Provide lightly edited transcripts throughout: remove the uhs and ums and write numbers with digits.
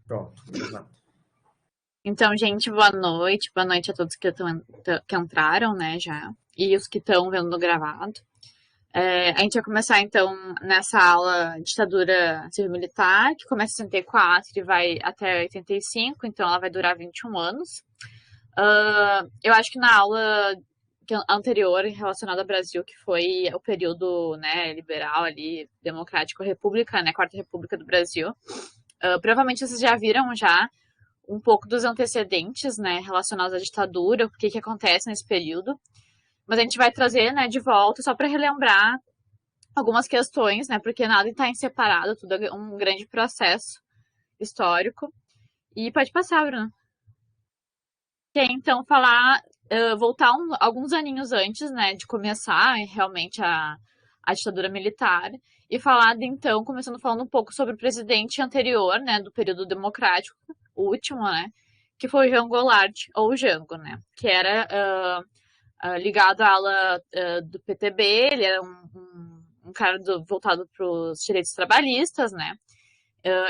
Pronto, gravando. Então, gente, boa noite. Boa noite a todos que entraram, né, já. E os que estão vendo no gravado. A gente vai começar, então, nessa aula ditadura civil-militar, que começa em 64 e vai até 85, então ela vai durar 21 anos. Eu acho que na aula anterior, relacionada ao Brasil, que foi o período, né, liberal ali, democrático, república, né, Quarta República do Brasil, provavelmente vocês já viram já um pouco dos antecedentes, né, relacionados à ditadura, o que acontece nesse período. Mas a gente vai trazer, né, de volta só para relembrar algumas questões, né, porque nada está em separado, tudo é um grande processo histórico. E pode passar, Bruno. Quer então falar, voltar alguns aninhos antes, né, de começar realmente a ditadura militar e falar, então, começando falando um pouco sobre o presidente anterior, né, do período democrático, o último, né, que foi o Jango Goulart, ou Jango, né, que era ligado à ala do PTB, ele era um cara voltado para os direitos trabalhistas, né,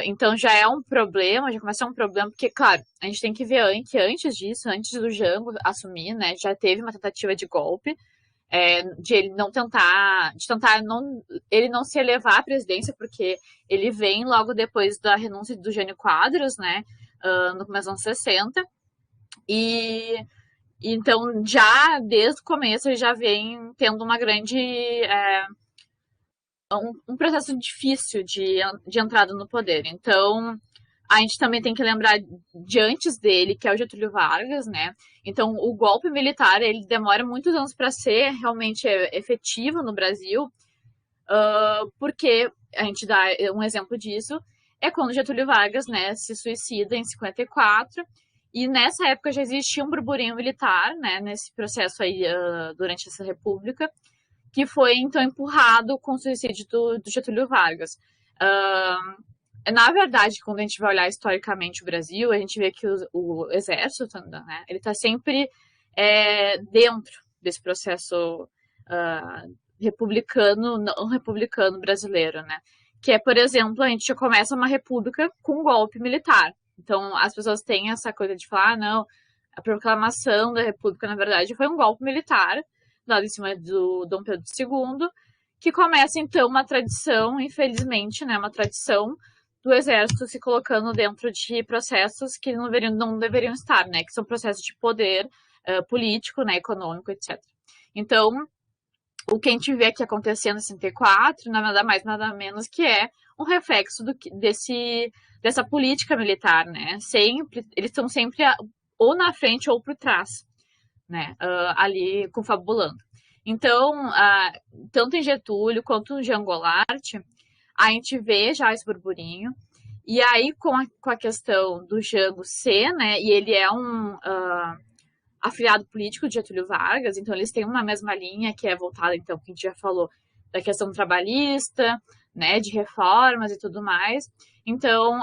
então já é um problema, já começa a ser um problema, porque, claro, a gente tem que ver que antes disso, antes do Jango assumir, né, já teve uma tentativa de golpe, de ele não tentar, de tentar não, ele não se elevar à presidência, porque ele vem logo depois da renúncia do Jânio Quadros, né, no começo dos anos 60, e então já desde o começo ele já vem tendo uma grande um processo difícil de entrada no poder. Então, a gente também tem que lembrar de antes dele, que é o Getúlio Vargas, né? Então, o golpe militar, ele demora muitos anos para ser realmente efetivo no Brasil, porque a gente dá um exemplo disso, é quando Getúlio Vargas, né, se suicida em 54, e nessa época já existia um burburinho militar, né, nesse processo aí, durante essa república, que foi então empurrado com o suicídio do Getúlio Vargas. Na verdade, quando a gente vai olhar historicamente o Brasil, a gente vê que o exército, né, ele está sempre dentro desse processo republicano, não republicano brasileiro, né? Que é, por exemplo, a gente já começa uma república com um golpe militar. Então, as pessoas têm essa coisa de falar, não, a proclamação da república, na verdade, foi um golpe militar, dado em cima do Dom Pedro II, que começa, então, uma tradição, infelizmente, né, uma tradição do exército se colocando dentro de processos que não deveriam estar, né, que são processos de poder político, né, econômico, etc. Então, o que a gente vê aqui acontecendo em 64, nada mais, nada menos que é um reflexo dessa política militar, né? Eles estão sempre ou na frente ou por trás, né? Ali confabulando. Então, tanto em Getúlio quanto no Jean Goulart, a gente vê já esse burburinho. E aí, com a questão do Jango ser, né? E ele é um afiliado político de Getúlio Vargas, então eles têm uma mesma linha que é voltada, então, que a gente já falou, da questão trabalhista, né, de reformas e tudo mais. Então,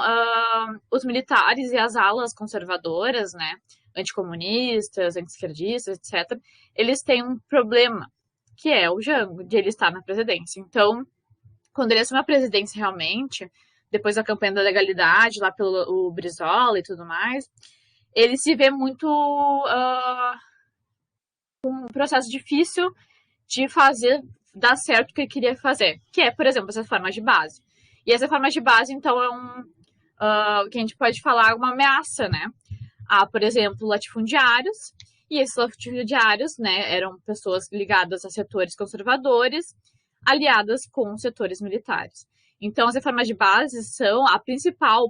os militares e as alas conservadoras, né, anticomunistas, anti-esquerdistas, etc., eles têm um problema, que é o Jango, de ele estar na presidência. Então, quando ele assume a presidência realmente, depois da campanha da legalidade, lá pelo Brizola e tudo mais, ele se vê muito um processo difícil de fazer dar certo o que ele queria fazer, que é, por exemplo, essa forma de base. E essa forma de base, então, é que a gente pode falar uma ameaça, né? Por exemplo, latifundiários, e esses latifundiários, né, eram pessoas ligadas a setores conservadores, aliadas com setores militares. Então, as reformas de base são o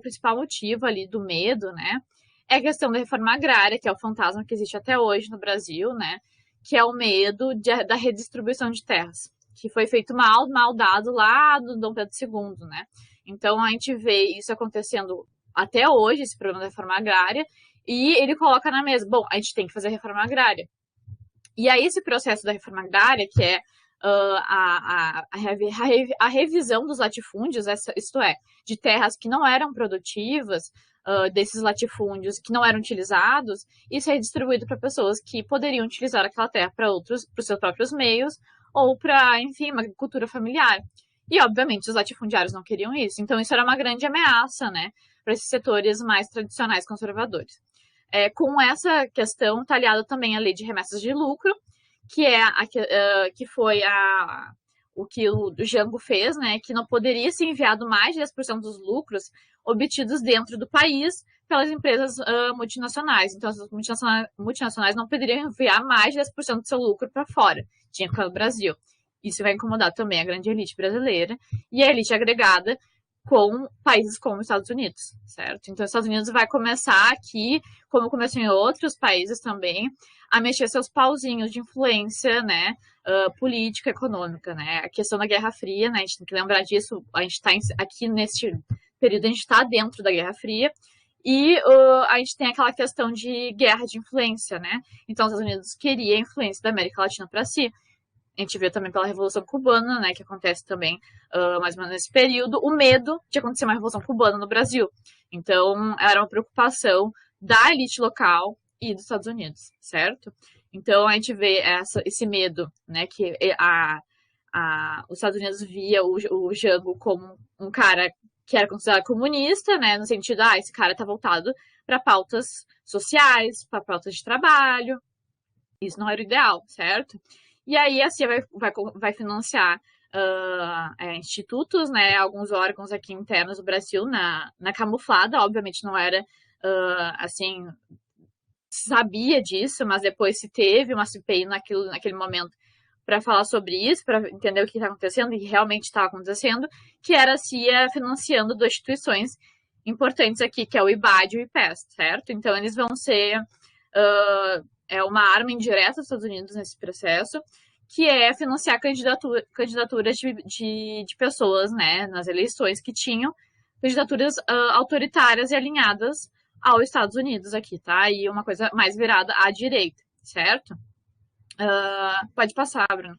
principal motivo ali do medo, né? É a questão da reforma agrária, que é o fantasma que existe até hoje no Brasil, né? Que é o medo da redistribuição de terras, que foi feito mal dado lá do Dom Pedro II, né? Então, a gente vê isso acontecendo até hoje, esse problema da reforma agrária, e ele coloca na mesa, bom, a gente tem que fazer a reforma agrária. E aí, esse processo da reforma agrária, que é a revisão dos latifúndios, isto é, de terras que não eram produtivas, desses latifúndios que não eram utilizados, isso é distribuído para pessoas que poderiam utilizar aquela terra para os seus próprios meios, ou para, enfim, uma agricultura familiar. E, obviamente, os latifundiários não queriam isso. Então, isso era uma grande ameaça, né, para esses setores mais tradicionais conservadores. Com essa questão, está aliado também a lei de remessas de lucro, que é que foi o que o Jango fez, né, que não poderia ser enviado mais de 10% dos lucros obtidos dentro do país pelas empresas multinacionais. Então, as multinacionais não poderiam enviar mais de 10% do seu lucro para fora, tinha que ficar no Brasil. Isso vai incomodar também a grande elite brasileira e a elite agregada com países como os Estados Unidos, certo? Então, os Estados Unidos vai começar aqui, como começou em outros países também, a mexer seus pauzinhos de influência, né, política, econômica, né? A questão da Guerra Fria, né? A gente tem que lembrar disso. A gente está aqui neste período, a gente está dentro da Guerra Fria. E a gente tem aquela questão de guerra de influência, né? Então, os Estados Unidos queria a influência da América Latina para si. A gente vê também pela Revolução Cubana, né, que acontece também mais ou menos nesse período, o medo de acontecer uma Revolução Cubana no Brasil. Então, era uma preocupação da elite local e dos Estados Unidos, certo? Então, a gente vê esse medo, né, que os Estados Unidos via o Jango como um cara que era considerado comunista, né, no sentido, esse cara tá voltado para pautas sociais, para pautas de trabalho. Isso não era o ideal, certo? E aí a CIA vai financiar institutos, né, alguns órgãos aqui internos do Brasil na camuflada, obviamente não era assim, sabia disso, mas depois se teve uma CPI naquele momento para falar sobre isso, para entender o que está acontecendo e realmente estava acontecendo, que era a CIA financiando duas instituições importantes aqui, que é o IBAD e o IPES, certo? Então eles vão ser uma arma indireta dos Estados Unidos nesse processo, que é financiar candidaturas de pessoas, né, nas eleições que tinham candidaturas autoritárias e alinhadas aos Estados Unidos aqui, tá? E uma coisa mais virada à direita, certo? Pode passar, Bruno.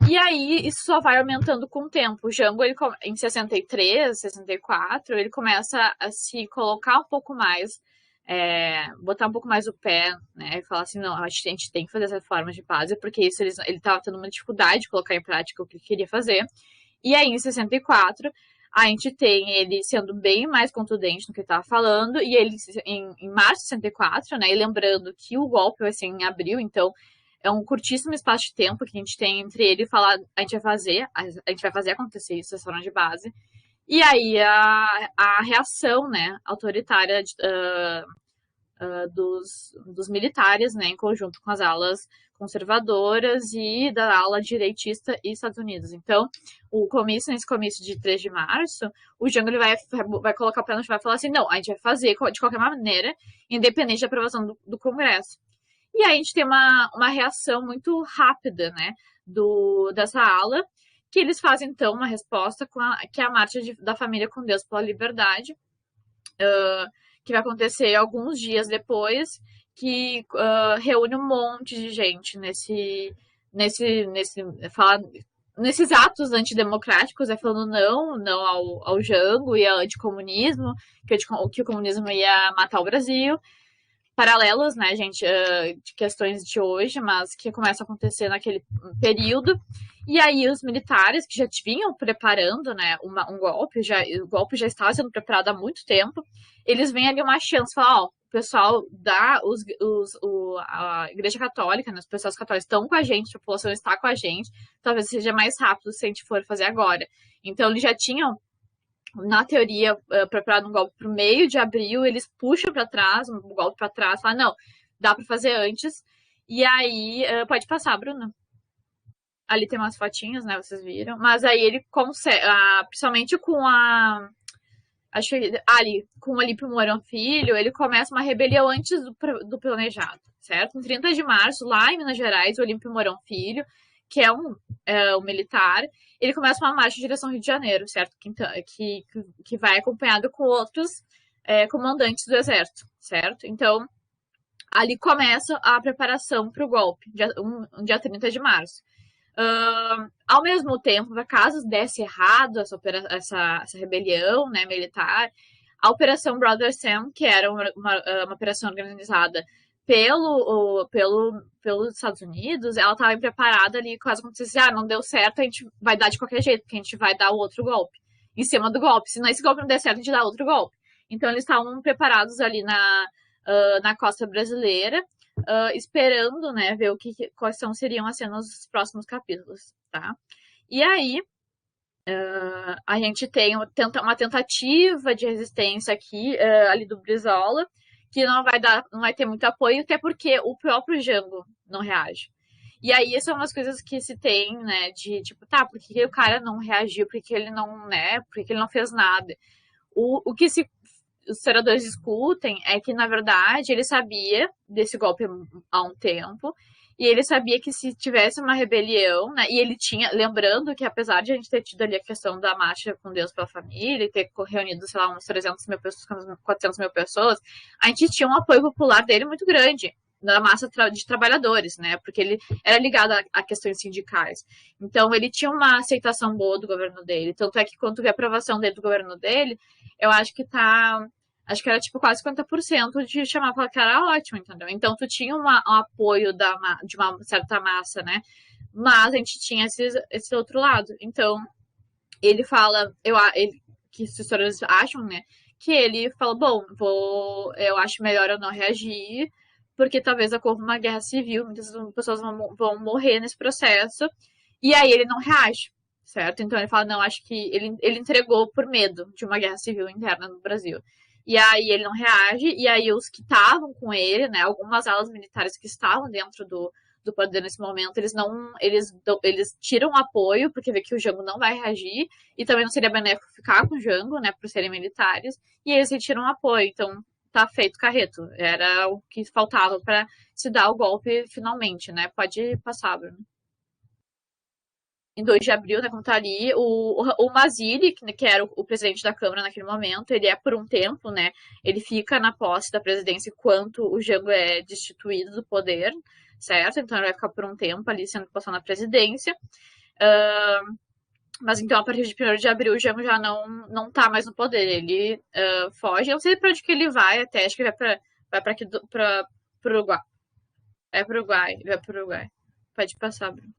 E aí, isso só vai aumentando com o tempo. O Jango, em 63, 64, ele começa a se colocar um pouco mais, botar um pouco mais o pé, né? E falar assim, não, a gente tem que fazer essa reforma de base, porque isso ele estava tendo uma dificuldade de colocar em prática o que ele queria fazer. E aí, em 64, a gente tem ele sendo bem mais contundente no que ele estava falando, e ele, em março de 64, né? E lembrando que o golpe vai ser em abril, então é um curtíssimo espaço de tempo que a gente tem entre ele e falar, a gente vai fazer acontecer isso, essa forma de base. E aí a reação, né, autoritária dos militares, né, em conjunto com as alas conservadoras e da ala direitista e Estados Unidos. Então, nesse comício de 3 de março, o Jango ele vai colocar o pé no chão e vai falar assim, não, a gente vai fazer de qualquer maneira, independente da aprovação do Congresso. E aí a gente tem uma reação muito rápida, né, dessa ala, que eles fazem, então, uma resposta que é a Marcha da Família com Deus pela Liberdade, que vai acontecer alguns dias depois, que reúne um monte de gente nesses atos antidemocráticos, falando não ao Jango e ao anticomunismo, que o comunismo ia matar o Brasil. Paralelos, né, gente, de questões de hoje, mas que começam a acontecer naquele período. E aí os militares que já vinham preparando, né, um golpe, o golpe já estava sendo preparado há muito tempo, eles veem ali uma chance, falam, o pessoal a Igreja Católica, né, as pessoas católicas estão com a gente, a população está com a gente, talvez seja mais rápido se a gente for fazer agora. Então eles já tinham, na teoria, preparado um golpe para o meio de abril, eles puxam para trás, um golpe para trás, falam, não, dá para fazer antes. E aí, pode passar, Bruno. Ali tem umas fotinhas, né, vocês viram. Mas aí ele consegue, principalmente com acho que ali, com o Olímpio Mourão Filho, ele começa uma rebelião antes do planejado, certo? Em 30 de março, lá em Minas Gerais, o Olímpio Mourão Filho, que é um militar, ele começa uma marcha em direção ao Rio de Janeiro, certo? Que vai acompanhado com outros comandantes do exército, certo? Então, ali começa a preparação para o golpe, dia 30 de março. Ao mesmo tempo, caso desse errado essa rebelião, né, militar, a Operação Brother Sam, que era uma operação organizada pelos Estados Unidos, ela estava preparada ali, caso acontecesse, não deu certo, a gente vai dar de qualquer jeito, porque a gente vai dar o outro golpe, em cima do golpe. Se não esse golpe não der certo, a gente dá outro golpe. Então, eles estavam preparados ali na costa brasileira, esperando, né, ver quais seriam as cenas dos próximos capítulos, tá? E aí, a gente tem uma tentativa de resistência aqui, ali do Brizola, que não vai ter muito apoio, até porque o próprio Jango não reage. E aí, são umas coisas que se tem, né, de tipo, tá, por que o cara não reagiu, por que ele não, né, por que ele não fez nada? O que os senadores discutem é que, na verdade, ele sabia desse golpe há um tempo, e ele sabia que se tivesse uma rebelião, né, e ele tinha, lembrando que apesar de a gente ter tido ali a questão da marcha com Deus pela família, e ter reunido, sei lá, uns 300 mil pessoas, 400 mil pessoas, a gente tinha um apoio popular dele muito grande, da massa de trabalhadores, né, porque ele era ligado a questões sindicais. Então, ele tinha uma aceitação boa do governo dele, tanto é que quando tu vê a aprovação dele do governo dele, eu acho que acho que era tipo quase 50% de chamar pra que era ótimo, entendeu? Então tu tinha um apoio de uma certa massa, né? Mas a gente tinha esse outro lado. Então, ele fala, que os historiadores acham, né? Que ele fala, bom, eu acho melhor eu não reagir, porque talvez ocorra uma guerra civil, muitas pessoas vão morrer nesse processo, e aí ele não reage, certo? Então ele fala, não, acho que ele entregou por medo de uma guerra civil interna no Brasil. E aí ele não reage, e aí os que estavam com ele, né, algumas alas militares que estavam dentro do poder nesse momento, eles tiram o apoio, porque vê que o Jango não vai reagir, e também não seria benéfico ficar com o Jango, né, por serem militares, e eles retiram o apoio. Então, tá feito carreto. Era o que faltava para se dar o golpe finalmente, né? Pode passar, Bruno. Em 2 de abril, né, como tá ali, o Mazili, que era o presidente da Câmara naquele momento, ele é por um tempo, né, ele fica na posse da presidência enquanto o Jango é destituído do poder, certo? Então ele vai ficar por um tempo ali sendo postado na presidência. Mas então, a partir de 1º de abril, o Jango já não tá mais no poder, ele foge. Eu não sei pra onde que ele vai até, acho que vai pra aqui, pro Uruguai. É pro Uruguai, vai pro Uruguai. Pode passar, Bruno.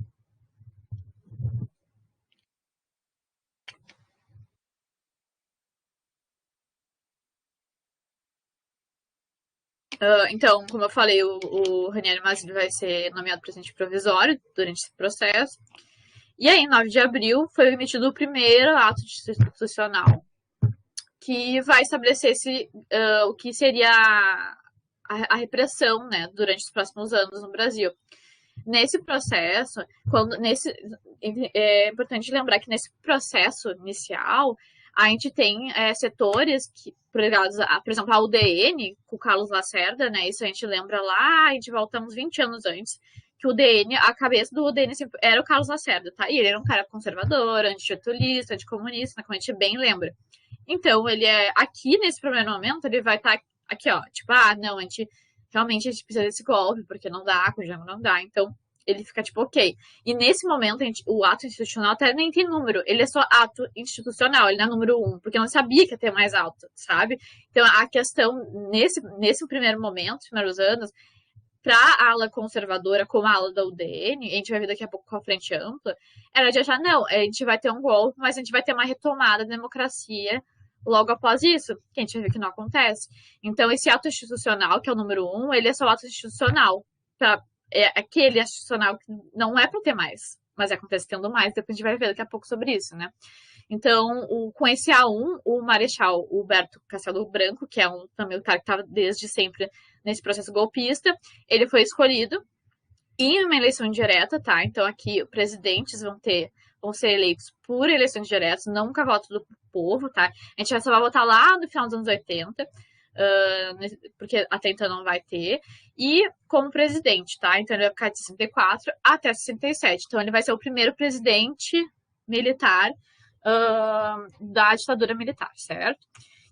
Então, como eu falei, o Ranieri Mazzilli vai ser nomeado presidente provisório durante esse processo. E aí, em 9 de abril, foi emitido o primeiro ato institucional que vai estabelecer o que seria a repressão, né, durante os próximos anos no Brasil. Nesse processo, é importante lembrar que nesse processo inicial, a gente tem setores que, ligados, por exemplo, a UDN, com o Carlos Lacerda, né? Isso a gente lembra lá, a gente volta uns 20 anos antes, que o UDN, a cabeça do UDN era o Carlos Lacerda, tá? E ele era um cara conservador, antigetulista, anticomunista, como a gente bem lembra. Então, ele aqui, nesse primeiro momento, ele vai estar aqui, ó, tipo, não, realmente a gente precisa desse golpe, porque não dá, com o Jango não dá. Então, ele fica tipo, ok. E nesse momento, o ato institucional até nem tem número. Ele é só ato institucional, ele não é número 1, porque eu não sabia que ia ter mais alto, sabe? Então, a questão, nesse primeiro momento, nos primeiros anos, para a ala conservadora, como a ala da UDN, a gente vai ver daqui a pouco com a frente ampla, era de achar, não, a gente vai ter um golpe, mas a gente vai ter uma retomada da democracia logo após isso, que a gente vai ver que não acontece. Então, esse ato institucional, que é o número 1, ele é só o ato institucional. É aquele institucional que não é para ter mais, mas acontece tendo mais, depois a gente vai ver daqui a pouco sobre isso, né? Então, com esse A1, o Marechal Huberto Castelo Branco, que é também o cara que estava desde sempre nesse processo golpista, ele foi escolhido em uma eleição indireta, tá? Então, aqui, presidentes vão ser eleitos por eleições diretas, nunca voto do povo, tá? A gente só vai votar lá no final dos anos 80, porque até então não vai ter, e como presidente, tá? Então ele vai ficar de 64 até 67. Então ele vai ser o primeiro presidente militar da ditadura militar, certo?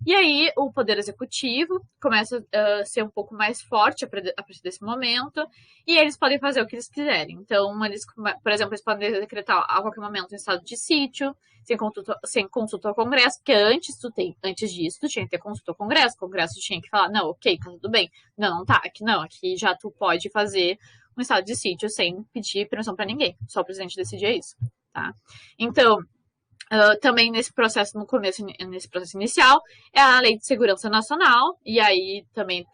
E aí o Poder Executivo começa a ser um pouco mais forte a partir desse momento, e eles podem fazer o que eles quiserem. Então, eles, por exemplo, eles podem decretar a qualquer momento um estado de sítio, sem consulta ao Congresso, porque antes disso, tu tinha que ter consulta ao Congresso, o Congresso tinha que falar, não, ok, tá tudo bem. Não tá, aqui já tu pode fazer um estado de sítio sem pedir permissão para ninguém, só o presidente decidia isso, tá? Então, também nesse processo, no começo, nesse processo inicial, é a Lei de Segurança Nacional, e aí também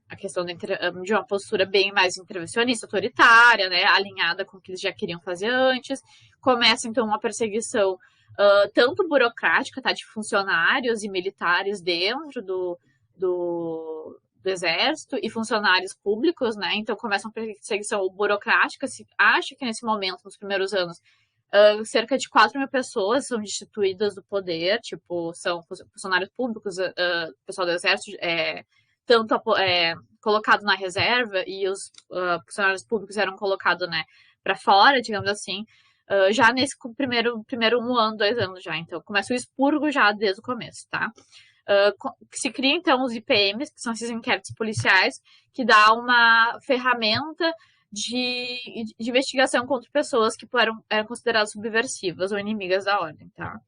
a questão de uma postura bem mais intervencionista, autoritária, né, alinhada com o que eles já queriam fazer antes. Começa, então, uma perseguição tanto burocrática, tá, de funcionários e militares dentro do exército e funcionários públicos, né, então começa uma perseguição burocrática. Se acha que nesse momento, nos primeiros anos, cerca de 4 mil pessoas são destituídas do poder, tipo, são funcionários públicos, pessoal do exército, tanto colocado na reserva e os funcionários públicos eram colocados, né, para fora, digamos assim, já nesse primeiro 1 ano, 2 anos já. Então, começa o expurgo já desde o começo, tá? Se cria, então, os IPMs, que são esses inquéritos policiais, que dá uma ferramenta de investigação contra pessoas que eram consideradas subversivas ou inimigas da ordem, tá?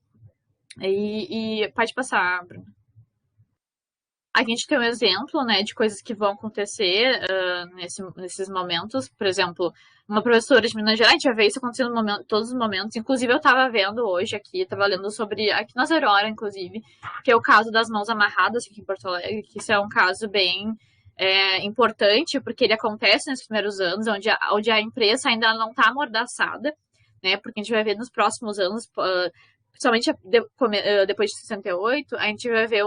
E pode passar, Bruno. A gente tem um exemplo, né, de coisas que vão acontecer nesses momentos. Por exemplo, uma professora de Minas Gerais, a gente vai ver isso acontecendo em todos os momentos. Inclusive, eu estava vendo hoje aqui, estava lendo sobre, aqui na Zero Hora, inclusive, que é o caso das mãos amarradas aqui em Porto Alegre, que isso é um caso bem importante, porque ele acontece nesses primeiros anos, onde a imprensa ainda não está amordaçada, né, porque a gente vai ver nos próximos anos, principalmente depois de 68, a gente vai ver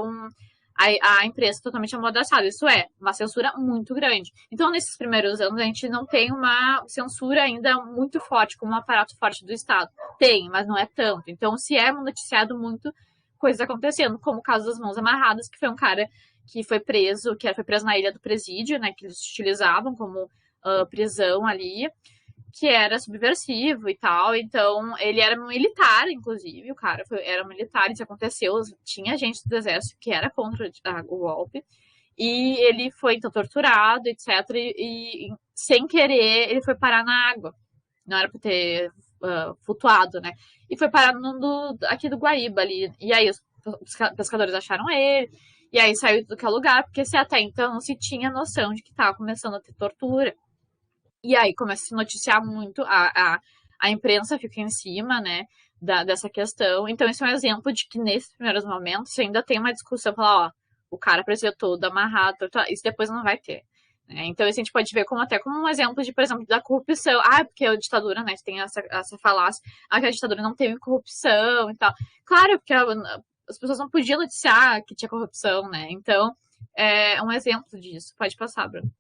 a imprensa totalmente amordaçada. Isso é uma censura muito grande. Então, nesses primeiros anos, a gente não tem uma censura ainda muito forte, como um aparato forte do Estado. Tem, mas não é tanto. Então, se é noticiado muito coisas acontecendo, como o caso das mãos amarradas, que foi um cara que foi preso na Ilha do Presídio, né, que eles utilizavam como prisão ali, que era subversivo e tal. Então, ele era militar, inclusive, o cara era militar, isso aconteceu, tinha gente do exército que era contra o golpe, e ele foi, então, torturado, etc, e sem querer, ele foi parar na água, não era pra ter flutuado, né, e foi parar aqui do Guaíba ali, e aí os pescadores acharam ele, e aí saiu de qualquer lugar, porque se até então não se tinha noção de que estava começando a ter tortura. E aí começa a se noticiar muito, a imprensa fica em cima, né, dessa questão. Então, isso é um exemplo de que nesses primeiros momentos você ainda tem uma discussão, falar, ó, o cara precisa todo amarrado, isso depois não vai ter. Né? Então, isso a gente pode ver até como um exemplo de, por exemplo, da corrupção. Porque a ditadura, né, tem essa falácia, que a ditadura não teve corrupção e tal. Claro, porque as pessoas não podiam noticiar que tinha corrupção, né? Então, é um exemplo disso. Pode passar, Bruno.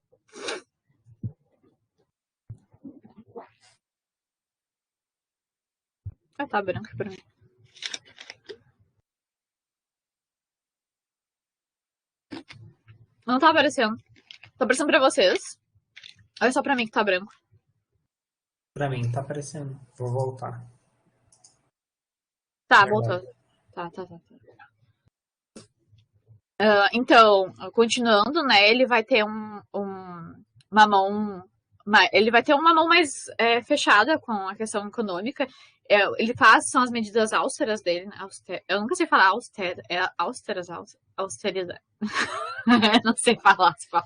Tá branco pra mim. Não tá aparecendo. Tá aparecendo pra vocês? Ou é só pra mim que tá branco? Pra mim tá aparecendo. Vou voltar. Tá, voltou. Tá. Então, continuando, né? Ele vai ter uma mão. Ele vai ter uma mão mais fechada com a questão econômica. Ele são as medidas austeras dele. Né? Eu nunca sei falar austeridade. Não sei falar, se fala.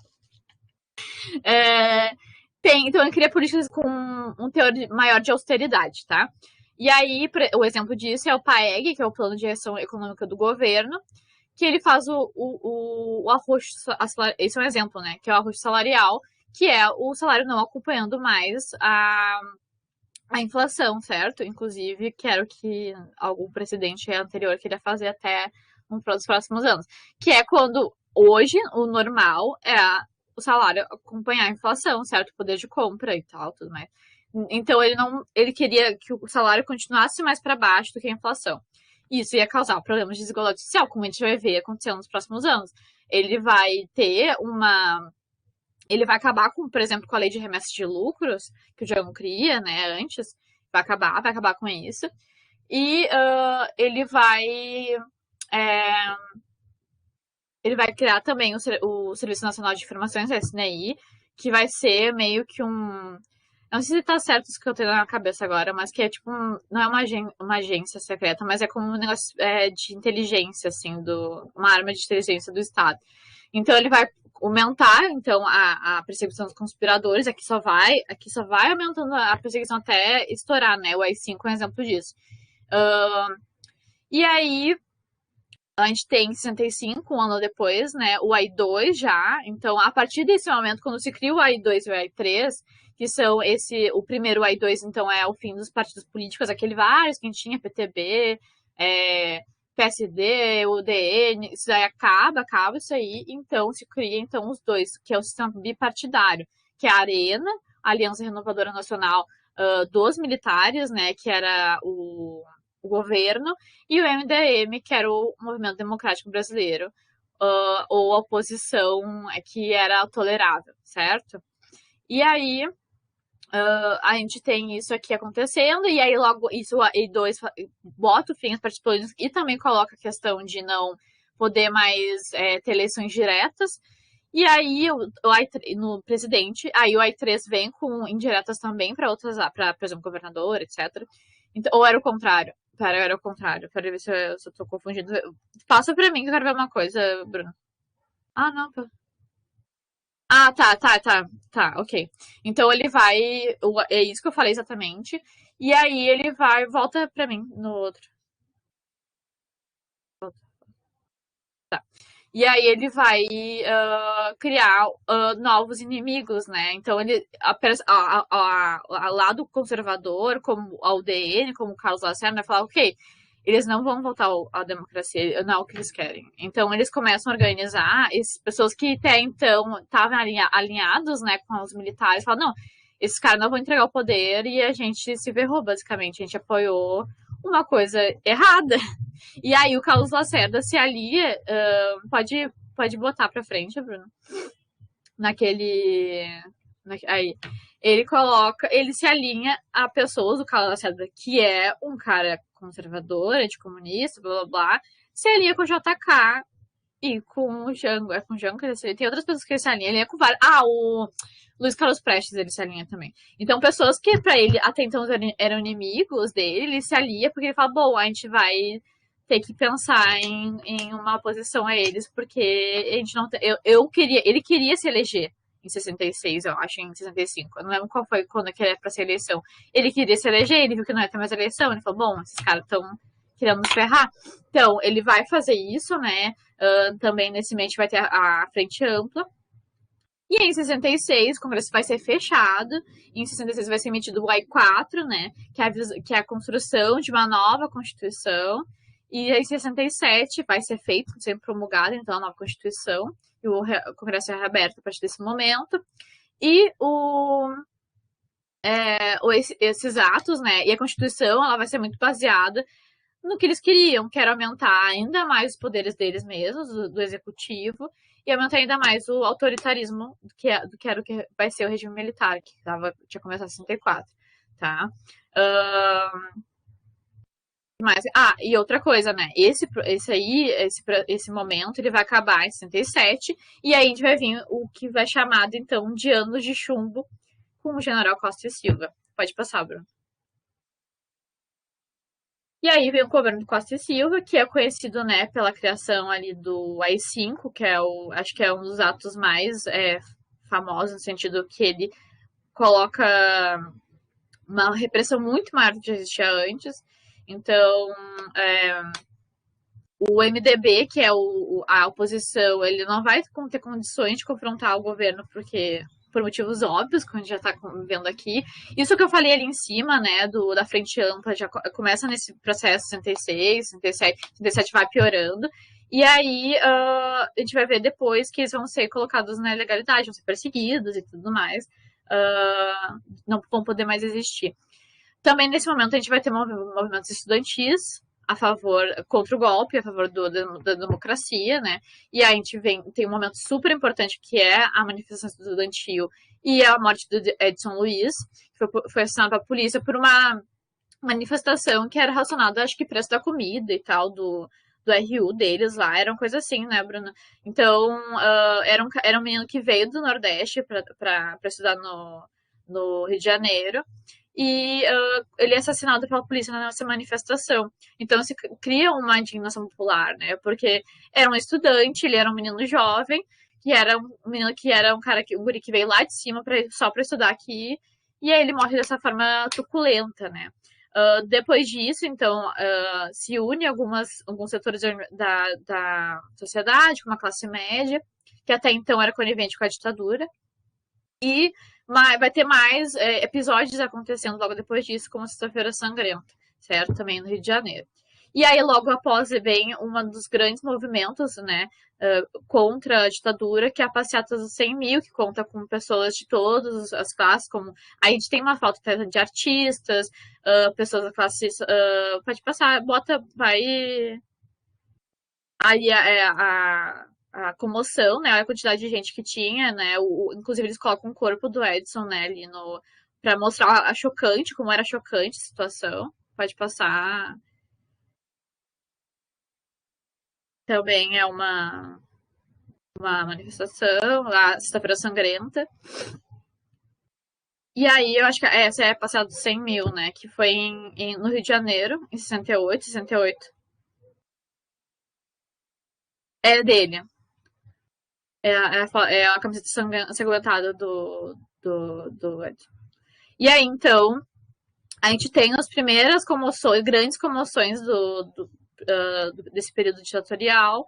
Então, ele cria políticas com um teor maior de austeridade, tá? E aí, o exemplo disso é o PAEG, que é o Plano de Ação Econômica do Governo, que ele faz o ajuste, esse é um exemplo, né? Que é o ajuste salarial, que é o salário não acompanhando mais a inflação, certo? Inclusive, que era o que algum presidente anterior queria fazer até nos próximos anos. Que é quando, hoje, o normal é o salário acompanhar a inflação, certo? O poder de compra e tal, tudo mais. Então, ele queria que o salário continuasse mais para baixo do que a inflação. Isso ia causar problemas de desigualdade social, como a gente vai ver acontecendo nos próximos anos. Ele vai acabar com, por exemplo, com a lei de remessa de lucros, que o João cria, né, antes. Vai acabar com isso. E ele vai ele vai criar também o Serviço Nacional de Informações, a SNI, que vai ser meio que um. Não sei se tá certo isso que eu tenho na cabeça agora, mas que é tipo não é uma agência secreta, mas é como um negócio de inteligência, assim, uma arma de inteligência do Estado. Então ele vai aumentar então a perseguição dos conspiradores, aqui só vai aumentando a perseguição até estourar, né? O AI-5 é um exemplo disso. E aí a gente tem em 65, um ano depois, né, o AI-2 já. Então, a partir desse momento, quando se cria o AI-2 e o AI-3, que são o primeiro AI-2, então, é o fim dos partidos políticos, aquele vários que a gente tinha, PTB, PSD, UDN, isso aí acaba isso aí, então se cria então os dois, que é o sistema bipartidário, que é a ARENA, a Aliança Renovadora Nacional dos militares, né, que era o governo, e o MDM, que era o Movimento Democrático Brasileiro, ou a oposição que era tolerável, certo? E aí a gente tem isso aqui acontecendo, e aí logo isso a E2 bota o fim às partidos políticos e também coloca a questão de não poder mais ter eleições diretas. E aí no presidente, aí o AI-3 vem com indiretas também para outras, para, por exemplo, governador, etc. Então, ou era o contrário? Pera, era o contrário. Pera ver se eu tô confundindo. Passa pra mim que eu quero ver uma coisa, Bruno. Ah, não. Ah, tá, ok. Então ele vai. É isso que eu falei exatamente. E aí ele vai. Volta pra mim no outro. E aí ele vai criar novos inimigos, né? Então ele. A lado conservador, como a UDN, como o Carlos Lacerda, vai falar, ok, eles não vão voltar à democracia, não é o que eles querem. Então eles começam a organizar essas pessoas que até então estavam alinhados, né, com os militares, falam, não, esses caras não vão entregar o poder e a gente se ferrou, basicamente. A gente apoiou uma coisa errada. E aí o Carlos Lacerda se alia, pode botar pra frente, Bruno, naquele... Aí, ele se alinha a pessoas, o Carlos Lacerda, que é um cara conservador, anticomunista, blá blá blá, se alinha com o JK e com o Jango. É com o Jango que ele se alinha. Tem outras pessoas que ele se alinha. Ele é com vários. Ah, o Luiz Carlos Prestes ele se alinha também. Então, pessoas que pra ele até então eram inimigos dele, ele se alia porque ele fala, bom, a gente vai ter que pensar em uma oposição a eles, porque a gente não tem, ele queria se eleger em 66, eu acho, em 65. Eu não lembro qual foi quando que era pra ser eleição. Ele queria se eleger, ele viu que não ia ter mais eleição, ele falou, bom, esses caras estão querendo nos ferrar. Então, ele vai fazer isso, né? Também nesse mês vai ter a frente ampla. E aí, em 66, o Congresso vai ser fechado. E em 66 vai ser emitido o AI-4, né? Que é a construção de uma nova Constituição. E em 67 vai ser feito, sempre promulgada, então, a nova Constituição. E o Congresso é reaberto a partir desse momento. E esses atos, né? E a Constituição, ela vai ser muito baseada no que eles queriam, que era aumentar ainda mais os poderes deles mesmos, do executivo, e aumentar ainda mais o autoritarismo do que era o que vai ser o regime militar, que tinha começado em 64, tá? Mas, e outra coisa, né? Esse momento, ele vai acabar em 67, e aí a gente vai vir o que vai chamado, então, de anos de chumbo com o general Costa e Silva. Pode passar, Bruno. E aí vem o governo do Costa e Silva, que é conhecido, né, pela criação ali do AI-5, que acho que é um dos atos mais famosos, no sentido que ele coloca uma repressão muito maior do que existia antes. Então, o MDB, que é a oposição, ele não vai ter condições de confrontar o governo, porque por motivos óbvios, como a gente já está vendo aqui. Isso que eu falei ali em cima, né, da frente ampla, já começa nesse processo 66, 67, 67 vai piorando. E aí a gente vai ver depois que eles vão ser colocados na ilegalidade, vão ser perseguidos e tudo mais. Não vão poder mais existir. Também nesse momento a gente vai ter movimentos estudantis contra o golpe, a favor da democracia, né? E aí a gente tem um momento super importante que é a manifestação estudantil e a morte do Edson Luiz, que foi assassinado pela polícia por uma manifestação que era relacionada, acho que, preço da comida e tal, do RU deles lá, era uma coisa assim, né, Bruna? Então, era um menino que veio do Nordeste pra estudar no Rio de Janeiro. E ele é assassinado pela polícia nessa manifestação. Então se cria uma indignação popular, né? Porque era um estudante, ele era um menino jovem, que era um menino que era um guri que veio lá de cima só pra estudar aqui, e aí ele morre dessa forma truculenta, né? Depois disso, então, se une alguns setores da sociedade, como a classe média, que até então era conivente com a ditadura, e vai ter mais episódios acontecendo logo depois disso, como Sexta-feira Sangrenta, certo? Também no Rio de Janeiro. E aí, logo após, vem um dos grandes movimentos, né, contra a ditadura, que é a Passeata dos 100 mil, que conta com pessoas de todas as classes, como a gente tem uma falta de artistas, pessoas da classe. Pode passar, vai. Aí a comoção, né? A quantidade de gente que tinha, né? Inclusive eles colocam o corpo do Edson, né, ali no. Pra mostrar a chocante, como era chocante a situação. Pode passar. Também é uma manifestação, a Sexta-feira Sangrenta. E aí, eu acho que essa é passada dos 100 mil, né? Que foi no Rio de Janeiro, em 68, 68. É dele. É a camiseta ensanguentada do Edson. E aí, então, a gente tem as primeiras comoções, grandes comoções desse período ditatorial.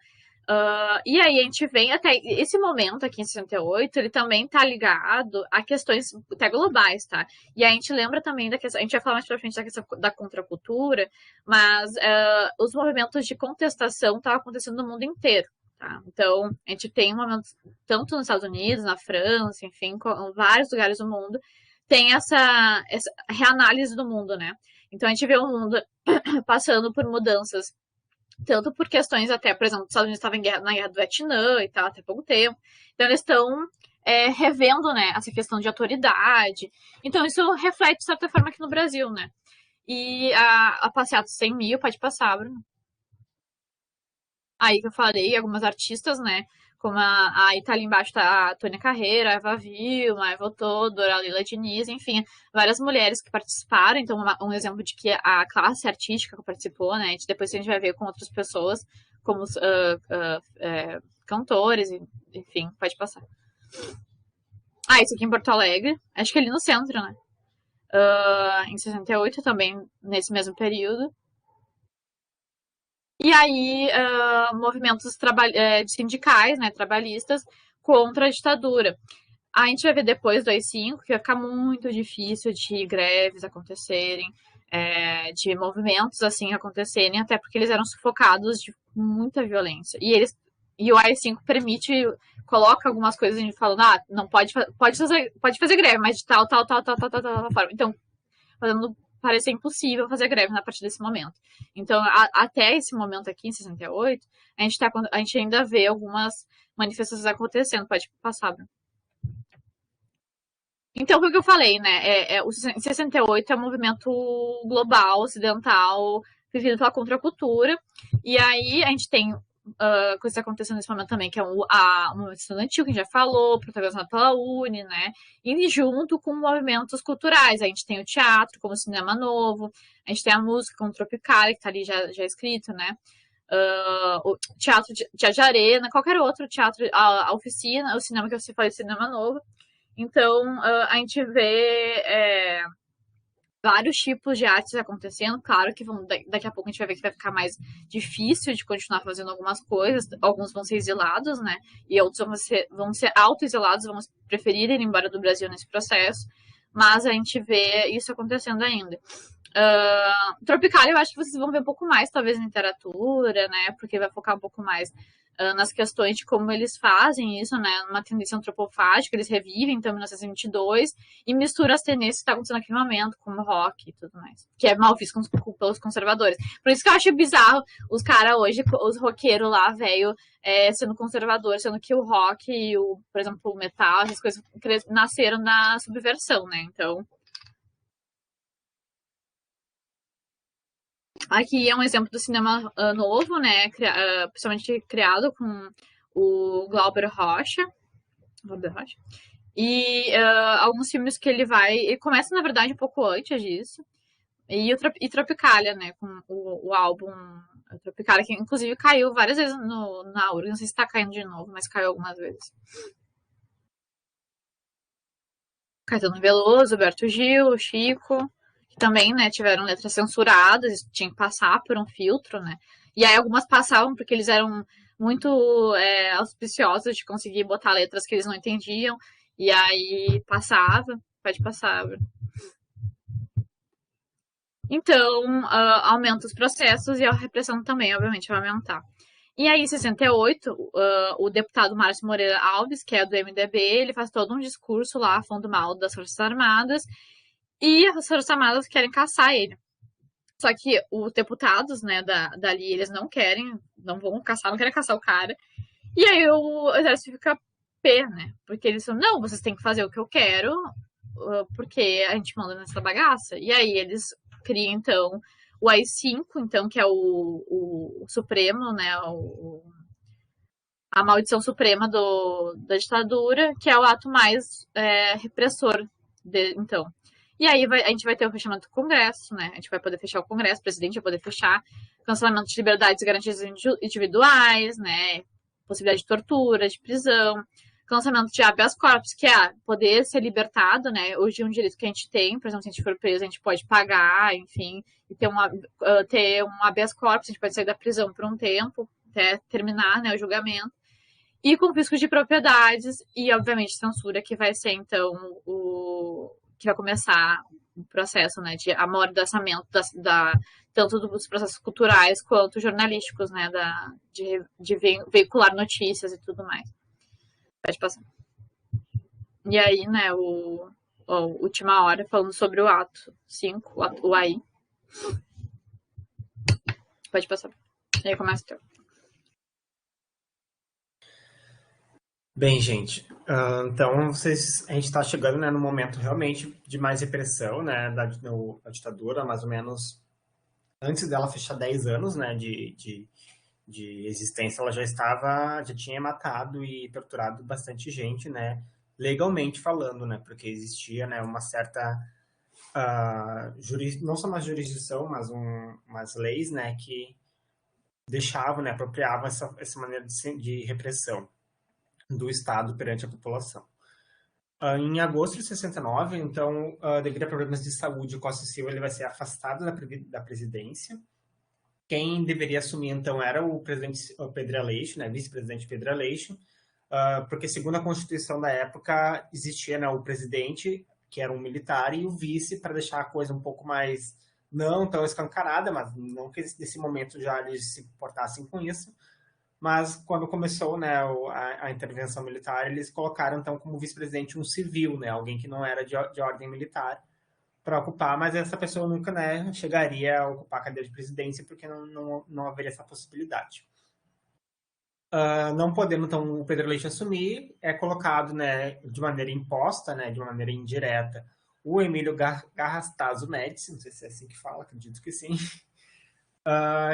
E aí a gente vem até esse momento aqui em 68, ele também tá ligado a questões até globais, tá? E a gente lembra também da questão, a gente vai falar mais pra frente da questão da contracultura, mas os movimentos de contestação estavam acontecendo no mundo inteiro. Tá? Então, a gente tem momentos, tanto nos Estados Unidos, na França, enfim, em vários lugares do mundo, tem essa reanálise do mundo, né? Então, a gente vê o mundo passando por mudanças, tanto por questões até, por exemplo, os Estados Unidos estavam na guerra do Vietnã e tal, até pouco tempo. Então, eles estão revendo, né, essa questão de autoridade. Então, isso reflete, de certa forma, aqui no Brasil, né? E a passeata 100 mil, pode passar, Bruno. Aí que eu falei, algumas artistas, né? Como aí tá ali embaixo tá a Tônia Carreira, a Eva Vilma, a Eva Todor, a Leila Diniz, enfim, várias mulheres que participaram. Então, um exemplo de que a classe artística que participou, né? Depois a gente vai ver com outras pessoas, como cantores, enfim, pode passar. Isso aqui em Porto Alegre, acho que ali no centro, né? Em 68 também, nesse mesmo período. E aí, movimentos sindicais, né, trabalhistas, contra a ditadura. A gente vai ver depois do AI-5 que vai ficar muito difícil de greves acontecerem, de movimentos assim acontecerem, até porque eles eram sufocados de muita violência. E o AI-5 coloca algumas coisas e falando, não pode fazer greve, mas de tal forma. Então, fazendo parecer impossível fazer greve a partir desse momento. Então, até esse momento aqui, em 68, a gente ainda vê algumas manifestações acontecendo. Pode passar, Bruno. Então, foi o que eu falei, né? Em 68 é um movimento global, ocidental, vivido pela contracultura. E aí a gente tem coisas acontecendo nesse momento também, que é o movimento estudantil, que a gente já falou, protagonizado pela Uni, né? E junto com movimentos culturais. A gente tem o teatro, como o Cinema Novo, a gente tem a música, como o Tropicália, que tá ali já escrito, né? O teatro de arena, qualquer outro teatro, a oficina, o cinema que você fala, Cinema Novo. Então, a gente vê vários tipos de artes acontecendo. Claro que daqui a pouco a gente vai ver que vai ficar mais difícil de continuar fazendo algumas coisas. Alguns vão ser exilados, né? E outros vão ser auto-exilados, vão preferir ir embora do Brasil nesse processo. Mas a gente vê isso acontecendo ainda. Tropical, eu acho que vocês vão ver um pouco mais, talvez, na literatura, né? Porque vai focar um pouco mais nas questões de como eles fazem isso, né? Numa tendência antropofágica, eles revivem, então, 1922, e mistura as tendências que estão acontecendo naquele momento, como rock e tudo mais. Que é mal visto pelos conservadores. Por isso que eu acho bizarro os caras hoje, os roqueiros lá, velho, sendo conservador, sendo que o rock e por exemplo, o metal, essas coisas nasceram na subversão, né? Então, Aqui é um exemplo do cinema novo, né? Principalmente criado com o Glauber Rocha. Glauber Rocha. E alguns filmes que ele vai. Ele começa, na verdade, um pouco antes disso. E Tropicália, né? Com o álbum Tropicália, que inclusive caiu várias vezes na URGS. Não sei se tá caindo de novo, mas caiu algumas vezes. Caetano Veloso, Berto Gil, Chico, que também, né, tiveram letras censuradas, tinha que passar por um filtro, né? E aí algumas passavam porque eles eram muito auspiciosos de conseguir botar letras que eles não entendiam, e aí passava, pode passar. Então, aumenta os processos e a repressão também, obviamente, vai aumentar. E aí, em 68, o deputado Márcio Moreira Alves, que é do MDB, ele faz todo um discurso lá, falando mal das Forças Armadas, e as Forças Armadas querem caçar ele. Só que os deputados, né, dali, eles não querem, não vão caçar, não querem caçar o cara. E aí o exército fica pé, né? Porque eles falam, não, vocês têm que fazer o que eu quero, porque a gente manda nessa bagaça. E aí eles criam, então, o AI-5, então, que é o Supremo, né, a maldição suprema da ditadura, que é o ato mais repressor, então. E aí a gente vai ter o fechamento do Congresso, né? A gente vai poder fechar o Congresso, o presidente vai poder fechar, cancelamento de liberdades e garantias individuais, né? Possibilidade de tortura, de prisão, cancelamento de habeas corpus, que é poder ser libertado, né? Hoje é um direito que a gente tem, por exemplo, se a gente for preso, a gente pode pagar, enfim, e ter um habeas corpus, a gente pode sair da prisão por um tempo, até terminar, né, o julgamento. E com risco de propriedades e, obviamente, censura, que vai ser, então, que vai começar o processo, né, de amordaçamento tanto dos processos culturais quanto jornalísticos, né, de veicular notícias e tudo mais. Pode passar. E aí, né, última hora, falando sobre o ato 5, o AI. Pode passar. E aí começa o teu. Bem, gente, então a gente está chegando, né, no momento realmente de mais repressão, né, da ditadura, mais ou menos antes dela fechar 10 anos, né, de existência, ela já tinha matado e torturado bastante gente, né, legalmente falando, né, porque existia, né, uma certa não só uma jurisdição, mas umas leis, né, que deixavam, né, apropriavam essa maneira de repressão do Estado perante a população. Em agosto de 69, então, devido a problemas de saúde, o Costa Silva ele vai ser afastado da presidência. Quem deveria assumir, então, era o presidente Pedro Aleixo, né, vice-presidente Pedro Aleixo, porque, segundo a Constituição da época, existia, né, o presidente, que era um militar, e o vice, para deixar a coisa um pouco mais, não tão escancarada, mas não que nesse momento já eles se portassem com isso. Mas quando começou, né, a intervenção militar, eles colocaram então como vice-presidente um civil, né, alguém que não era de ordem militar, para ocupar, mas essa pessoa nunca, né, chegaria a ocupar a cadeira de presidência porque não haveria essa possibilidade. Não podendo então o Pedro Leite assumir, é colocado, né, de maneira imposta, né, de uma maneira indireta, o Emílio Garrastazu Médici, não sei se é assim que fala, acredito que sim.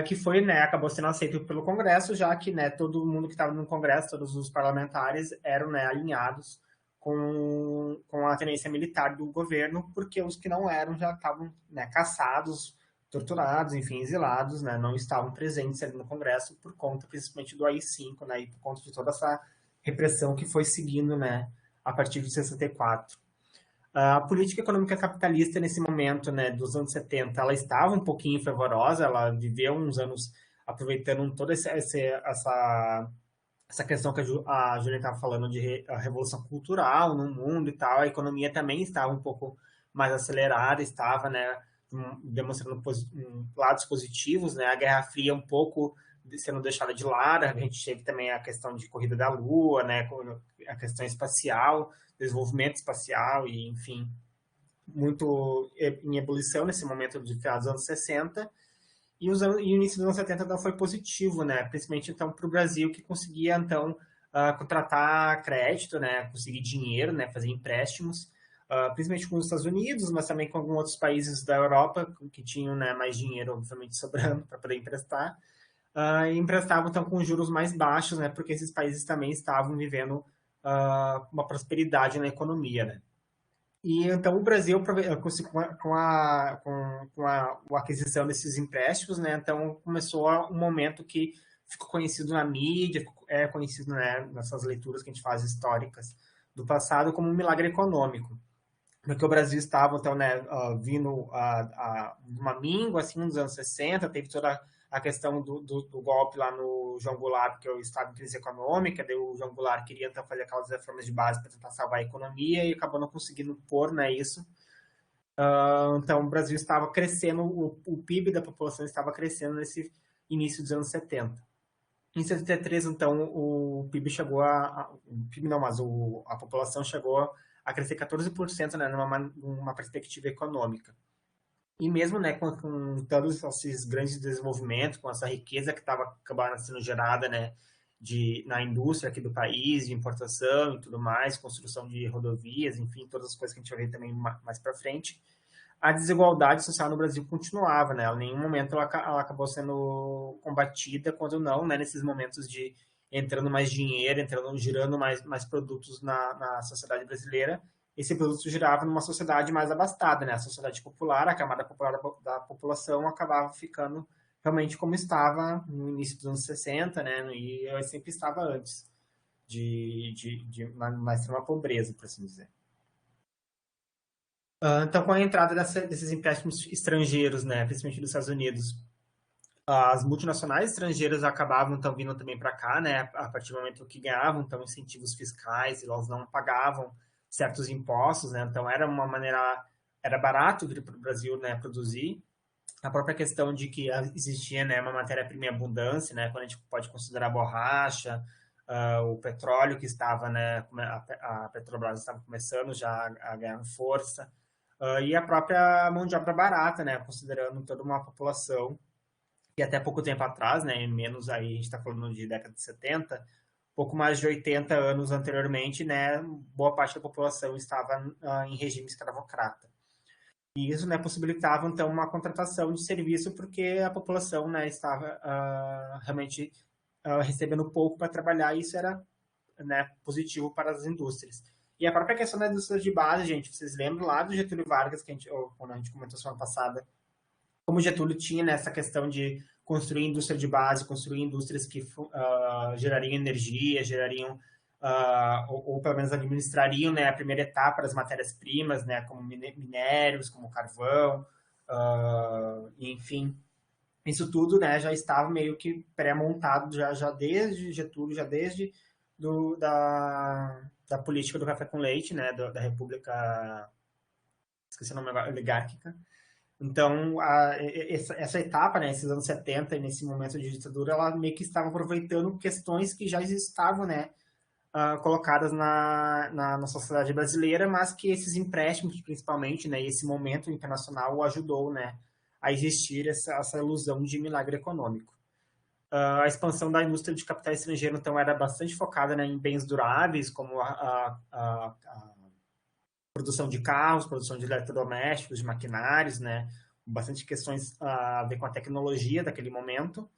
Que foi, né, acabou sendo aceito pelo Congresso, já que, né, todo mundo que estava no Congresso, todos os parlamentares eram, né, alinhados com a tendência militar do governo, porque os que não eram já estavam, né, caçados, torturados, enfim, exilados, né, não estavam presentes ali no Congresso por conta, principalmente, do AI-5, né, e por conta de toda essa repressão que foi seguindo, né, a partir de 64. A política econômica capitalista, nesse momento, né, dos anos 70, ela estava um pouquinho fervorosa, ela viveu uns anos aproveitando toda essa questão que a Júlia estava falando de a revolução cultural no mundo e tal, a economia também estava um pouco mais acelerada, estava, né, demonstrando lados positivos, né, a Guerra Fria um pouco sendo deixada de lado, a gente teve também a questão de corrida da Lua, né, a questão espacial, desenvolvimento espacial e, enfim, muito em ebulição nesse momento de final dos anos 60, e o início dos anos 70 não foi positivo, né, principalmente então para o Brasil, que conseguia então contratar crédito, né, conseguir dinheiro, né, fazer empréstimos, principalmente com os Estados Unidos, mas também com alguns outros países da Europa que tinham, né, mais dinheiro, obviamente, sobrando para poder emprestar. E emprestavam então com juros mais baixos, né, porque esses países também estavam vivendo uma prosperidade na economia, né. E então o Brasil, com a aquisição desses empréstimos, né, então começou um momento que ficou conhecido na mídia, é conhecido, né, nessas leituras que a gente faz históricas do passado como um milagre econômico, porque o Brasil estava então, né, vindo a uma míngua assim nos anos 60, teve toda a questão do golpe lá no João Goulart, porque o estado em crise econômica, daí o João Goulart queria então fazer aquelas reformas de base para tentar salvar a economia e acabou não conseguindo pôr, né, isso. Então o Brasil estava crescendo, o PIB da população estava crescendo nesse início dos anos 70. Em 73, então, o PIB chegou o PIB não, mas a população chegou a crescer 14%, né, numa perspectiva econômica. E mesmo, né, com todos esses grandes desenvolvimentos, com essa riqueza que estava acabando sendo gerada, né, na indústria aqui do país, de importação e tudo mais, construção de rodovias, enfim, todas as coisas que a gente vai ver também mais para frente, a desigualdade social no Brasil continuava, né? Em nenhum momento ela acabou sendo combatida, quando não, né? Nesses momentos de entrando mais dinheiro, girando mais produtos na sociedade brasileira, esse produto girava numa sociedade mais abastada, né? A sociedade popular, a camada popular da população acabava ficando realmente como estava no início dos anos 60, né? E sempre estava antes, na extrema pobreza, por assim dizer. Então, com a entrada desses empréstimos estrangeiros, né, principalmente dos Estados Unidos, as multinacionais estrangeiras acabavam então vindo também para cá, né, a partir do momento que ganhavam então incentivos fiscais, e elas não pagavam certos impostos, né, então era barato vir para o Brasil, né, produzir. A própria questão de que existia, né, uma matéria-prima em abundância, né, quando a gente pode considerar a borracha, o petróleo que estava, né, a Petrobras estava começando já a ganhar força, e a própria mão de obra barata, né, considerando toda uma população que até pouco tempo atrás, né, menos aí, a gente está falando de década de 70, pouco mais de 80 anos anteriormente, né, boa parte da população estava em regime escravocrata. E isso, né, possibilitava, então, uma contratação de serviço porque a população, né, estava realmente recebendo pouco para trabalhar e isso era, né, positivo para as indústrias. E a própria questão da indústria de base, gente, vocês lembram lá do Getúlio Vargas, quando a gente comentou semana passada, como o Getúlio tinha nessa questão de construir indústria de base, construir indústrias que gerariam energia, ou pelo menos administrariam, né, a primeira etapa das matérias-primas, né, como minérios, como carvão, enfim. Isso tudo, né, já estava meio que pré-montado já desde Getúlio, já desde da política do café com leite, né, da República, esqueci o nome agora, oligárquica. Então, essa etapa, né, esses anos 70, e nesse momento de ditadura, ela meio que estava aproveitando questões que já estavam, né, colocadas na sociedade brasileira, mas que esses empréstimos, principalmente, né, e esse momento internacional o ajudou, né, a existir essa ilusão de milagre econômico. A expansão da indústria de capital estrangeiro, então, era bastante focada, né, em bens duráveis, como a produção de carros, produção de eletrodomésticos, de maquinários, né, bastante questões a ver com a tecnologia daquele momento.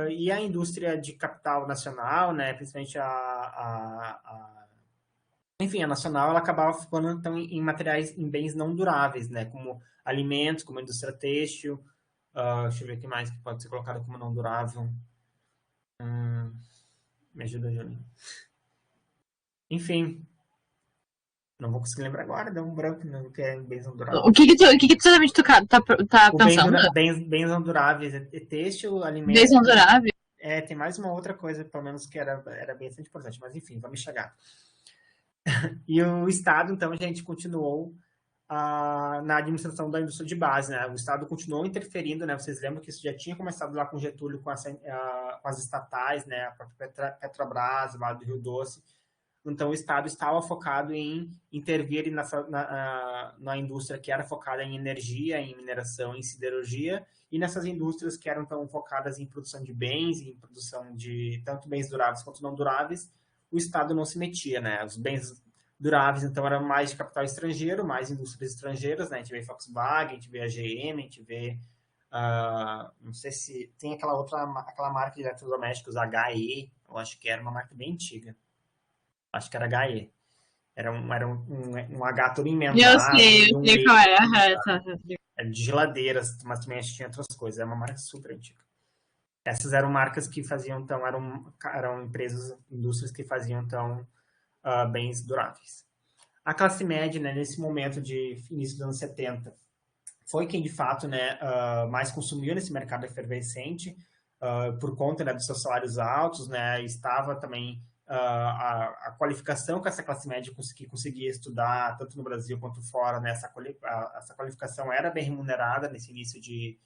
E a indústria de capital nacional, né, principalmente enfim, a nacional, ela acabava ficando então, em materiais, em bens não duráveis, né, como alimentos, como a indústria têxtil. Deixa eu ver o que mais que pode ser colocado como não durável. Me ajuda, Júlio. Enfim, não vou conseguir lembrar agora, deu um branco no que é bens não duráveis. O que exatamente tu tá pensando? Bens não duráveis é têxtil, alimentos. Bens não duráveis? Tem mais uma outra coisa, pelo menos, que era bastante importante, mas enfim, vamos chegar. E o Estado, então, a gente continuou na administração da indústria de base, né? O Estado continuou interferindo, né? Vocês lembram que isso já tinha começado lá com Getúlio, com as estatais, né? A própria Petrobras, lá do Rio Doce. Então, o Estado estava focado em intervir na indústria que era focada em energia, em mineração, em siderurgia, e nessas indústrias que eram tão focadas em produção de bens, em produção de tanto bens duráveis quanto não duráveis, o Estado não se metia, né? duráveis, então era mais de capital estrangeiro, mais indústrias estrangeiras, né? A gente vê Volkswagen, a gente vê a GM, a gente vê, não sei se tem aquela marca de eletrodomésticos, HE, eu acho que era uma marca bem antiga, acho que era HE, era um H todo emendado e Eu um sei E, qual é. Aham, era de geladeiras, mas também acho que tinha outras coisas, era uma marca super antiga. Essas eram marcas que faziam, então, eram empresas, indústrias que faziam, então, bens duráveis. A classe média, né, nesse momento de início dos anos 70, foi quem, de fato, né, mais consumiu nesse mercado efervescente, por conta, né, dos seus salários altos, né, estava também a qualificação que essa classe média conseguia estudar, tanto no Brasil quanto fora, né, essa qualificação era bem remunerada nesse início de